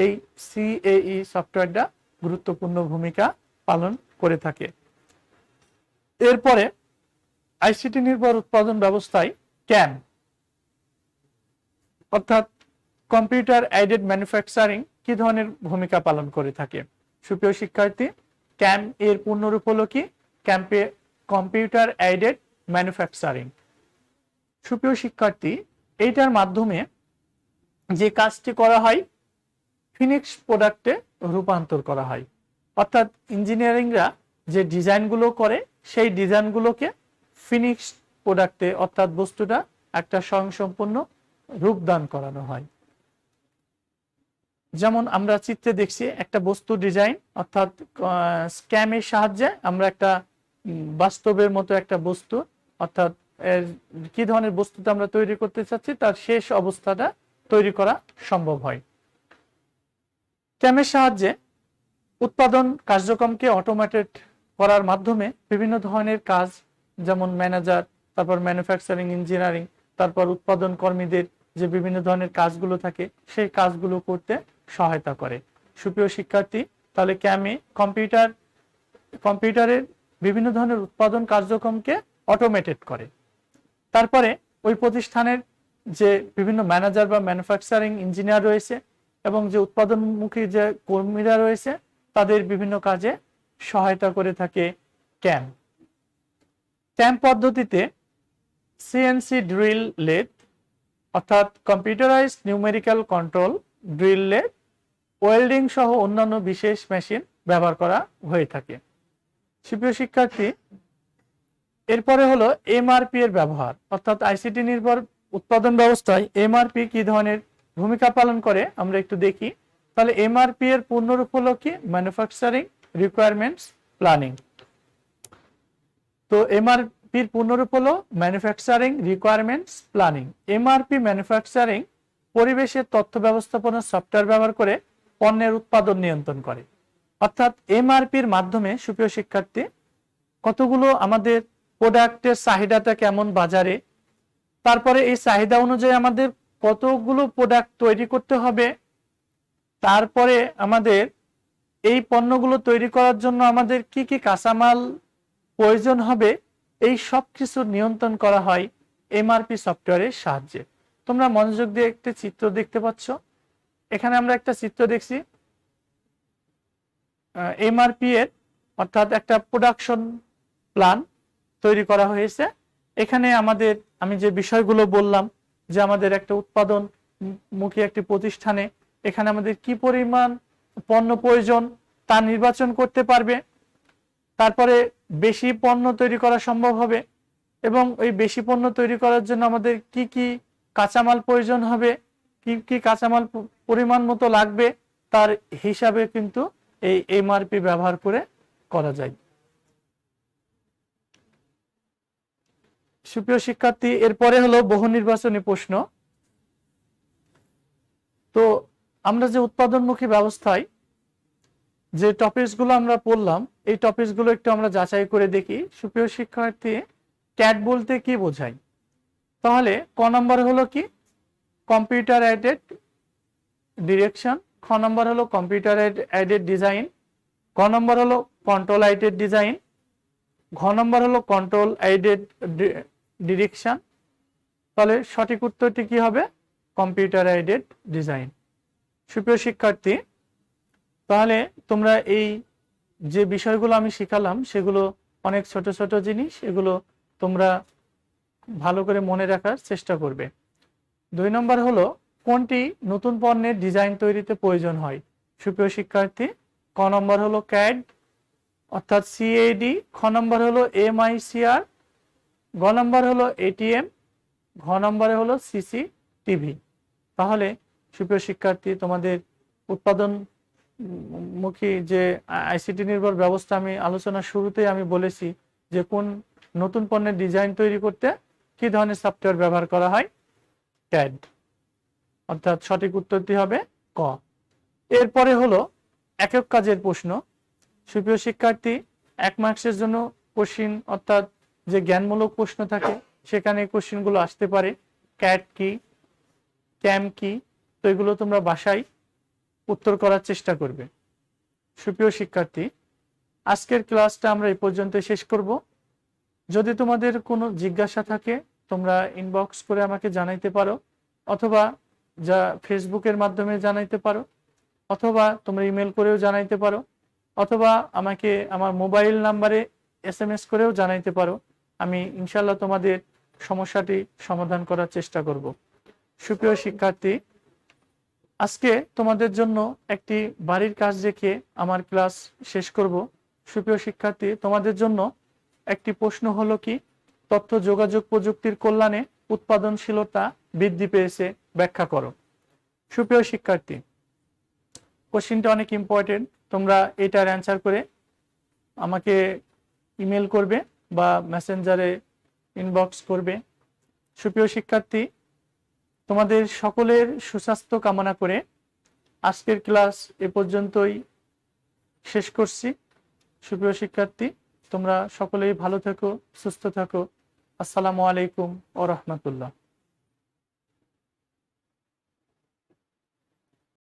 S1: এই সিএই সফটওয়্যারটা গুরুত্বপূর্ণ ভূমিকা পালন করে থাকে। এরপরে আইসিটি নির্ভর উৎপাদন ব্যবস্থায় ক্যাম অর্থাৎ কম্পিউটার এইডেড ম্যানুফ্যাকচারিং কি ধরনের ভূমিকা পালন করে থাকে। সুপ্রিয় শিক্ষার্থী, ক্যাম এর পূর্ণরূপ হলো কি? Computer aided manufacturing. সুপ্রিয় শিক্ষার্থী, এইটার মাধ্যমে যে কাজটি করা হয় ফিনিশ প্রোডাক্টে রূপান্তর করা হয়, অর্থাৎ ইঞ্জিনিয়ারিংরা যে ডিজাইনগুলো করে সেই ডিজাইনগুলোকে ফিনিশ প্রোডাক্টে অর্থাৎ বস্তুটা একটা স্বয়ংসম্পূর্ণ রূপদান করানো হয়। যেমন আমরা চিত্রে দেখছি একটা বস্তু ডিজাইন অর্থাৎ স্ক্যামের সাহায্যে আমরা একটা বাস্তবের মতো একটা বস্তু অর্থাৎ কি ধরনের বস্তুটা আমরা তৈরি করতে চাচ্ছি তার শেষ অবস্থাটা তৈরি করা সম্ভব হয়। ক্যামের সাহায্যে উৎপাদন কার্যক্রমকে অটোমেটেড করার মাধ্যমে বিভিন্ন ধরনের কাজ, যেমন ম্যানেজার, তারপর ম্যানুফ্যাকচারিং ইঞ্জিনিয়ারিং, তারপর উৎপাদন কর্মীদের যে বিভিন্ন ধরনের কাজগুলো থাকে সেই কাজগুলো করতে সহায়তা করে। সুপ্রিয় শিক্ষার্থী, তাহলে ক্যামে কম্পিউটারের বিভিন্ন ধরনের উৎপাদন কার্যক্রমকে অটোমেটেড করে। তারপরে ওই প্রতিষ্ঠানের যে বিভিন্ন ম্যানেজার বা ম্যানুফ্যাকচারিং ইঞ্জিনিয়ার রয়েছে এবং যে উৎপাদনমুখী যে কর্মীরা রয়েছে তাদের বিভিন্ন কাজে সহায়তা করে থাকে ক্যাম। ক্যাম পদ্ধতিতে সিএনসি ড্রিল লেথ অর্থাৎ computerised numerical control drill lathe, welding সহ অন্যান্য বিশেষ মেশিন ব্যবহার করা হয়ে থাকে। সুপ্রিয় শিক্ষার্থী, এরপরে হলো এমআরপি এর ব্যবহার, অর্থাৎ আইসিটি নির্ভর উৎপাদন ব্যবস্থায় এমআরপি কি ধরনের ভূমিকা পালন করে আমরা একটু দেখি। তাহলে এমআরপি এর পূর্ণরূপ হলো কি? Manufacturing requirements planning. তো এমআরপির পূর্ণরূপ হলো manufacturing requirements planning. MRP manufacturing পরিবেশের তথ্য ব্যবস্থাপনা সফটওয়্যার ব্যবহার করে পণ্যের উৎপাদন নিয়ন্ত্রণ করে। অর্থাৎ এমআরপির মাধ্যমে সুপ্রিয় শিক্ষার্থী কতগুলো আমাদের প্রোডাক্টের চাহিদাটা কেমন বাজারে, তারপরে এই চাহিদা অনুযায়ী আমাদের কতগুলো প্রোডাক্ট তৈরি করতে হবে, তারপরে আমাদের এই পণ্যগুলো তৈরি করার জন্য আমাদের কি কি কাঁচামাল প্রয়োজন হবে, এই সব কিছু নিয়ন্ত্রণ করা হয় এমআরপি সফটওয়্যারের সাহায্যে। তোমরা মনোযোগ দিয়ে একটি চিত্র দেখতে পাচ্ছ। এখানে আমরা একটা চিত্র দেখছি এমআরপি এর, অর্থাৎ একটা প্রোডাকশন প্ল্যান তৈরি করা হয়েছে। এখানে আমাদের আমি যে বিষয়গুলো বললাম যে আমাদের একটা উৎপাদন মুখী একটি প্রতিষ্ঠানে এখানে আমাদের কি পরিমাণ পণ্য প্রয়োজন তা নির্বাচন করতে পারবে, তারপরে বেশি পণ্য তৈরি করা সম্ভব হবে এবং এই বেশি পণ্য তৈরি করার জন্য আমাদের কি কি কাঁচামাল প্রয়োজন হবে, কি কি কাঁচামাল পরিমাণ মতো লাগবে, তার হিসাবে কিন্তু এই এমআরপি ব্যবহার করে করা যায়। সুপ্রিয় শিক্ষার্থী, এরপরে হলো বহু নির্বাচনী প্রশ্ন। তো আমরা যে উৎপাদনমুখী ব্যবস্থায় যে টপিকসগুলো আমরা পড়লাম, এই টপিকসগুলো একটু আমরা যাচাই করে দেখি। সুপ্রিয় শিক্ষার্থী, ক্যাট বলতে কি বোঝায়? তাহলে ক নম্বর হলো কি? Computer aided direction. খ নম্বর হলো কম্পিউটার এইডেড ডিজাইন। ক নম্বর হলো কন্ট্রোল এইডেড ডিজাইন। ঘ নম্বর হলো কন্ট্রোল এইডেড ডিরেকশন। তাহলে সঠিক উত্তরটি কি হবে? Computer aided design. সুপ্রিয় শিক্ষার্থী, তাহলে তোমরা এই যে বিষয়গুলো আমি শিখালাম সেগুলো অনেক ছোট ছোট জিনিস, এগুলো তোমরা ভালো করে মনে রাখার চেষ্টা করবে। 2 নম্বর হলো কোনটি নতুন পণ্যের ডিজাইন তৈরিতে প্রয়োজন হয়? সুপ্রিয় শিক্ষার্থী, ক নম্বর হলো ক্যাড অর্থাৎ সিএডি। খ নম্বর হলো এমআইসিআর। গ নম্বর হলো এটিএম। ঘ নম্বরে হলো সিসিটিভি। তাহলে সুপ্রিয় শিক্ষার্থী, তোমাদের উৎপাদন মুখী যে আইসিটি নির্ভর ব্যবস্থা আমি আলোচনার শুরুতেই আমি বলেছি যে কোন নতুন পণ্যের ডিজাইন তৈরি করতে কি ধরনের সফটওয়্যার ব্যবহার করা হয়? ক্যাড। অর্থাৎ সঠিক উত্তরটি হবে ক। এরপরে হলো একক কাজের প্রশ্ন। সুপ্রিয় শিক্ষার্থী, 1 মার্কসের জন্য কোশ্চিন অর্থাৎ যে জ্ঞানমূলক প্রশ্ন থাকে সেখানে কোশ্চিনগুলো আসতে পারে। ক্যাট কি, ক্যাম কি, তো এগুলো তোমরা বাসায় উত্তর করার চেষ্টা করবে। সুপ্রিয় শিক্ষার্থী, আজকের ক্লাসটা আমরা এই পর্যন্ত শেষ করব। যদি তোমাদের কোনো জিজ্ঞাসা থাকে তোমরা ইনবক্স করে আমাকে জানাইতে পারো, অথবা যা ফেসবুকের মাধ্যমে জানাইতে পারো, অথবা তোমরা ইমেল করেও জানাইতে পারো, অথবা আমাকে আমার মোবাইল নাম্বারে এসএমএস করেও জানাইতে পারো। আমি ইনশাআল্লাহ তোমাদের সমস্যাটি সমাধান করার চেষ্টা করব। সুপ্রিয় শিক্ষার্থী, আজকে তোমাদের জন্য একটি বাড়ির কাজ রেখে আমার ক্লাস শেষ করব। সুপ্রিয় শিক্ষার্থী, তোমাদের জন্য একটি প্রশ্ন হলো কি? তথ্য যোগাযোগ প্রযুক্তির কল্যাণে উৎপাদনশীলতা বৃদ্ধি পেয়েছে, ব্যাখ্যা করো। সুপ্রিয় শিক্ষার্থী, কোশ্চিনটা অনেক ইম্পর্টেন্ট। তোমরা এটার অ্যান্সার করে আমাকে ইমেল করবে বা মেসেঞ্জারে ইনবক্স করবে। সুপ্রিয় শিক্ষার্থী, তোমাদের সকলের সুস্বাস্থ্য কামনা করে আজকের ক্লাস এ পর্যন্তই শেষ করছি। সুপ্রিয় শিক্ষার্থী, তোমরা সকলেই ভালো থেকো, সুস্থ থাকো। আসসালামু আলাইকুম ওয়া রাহমাতুল্লাহ।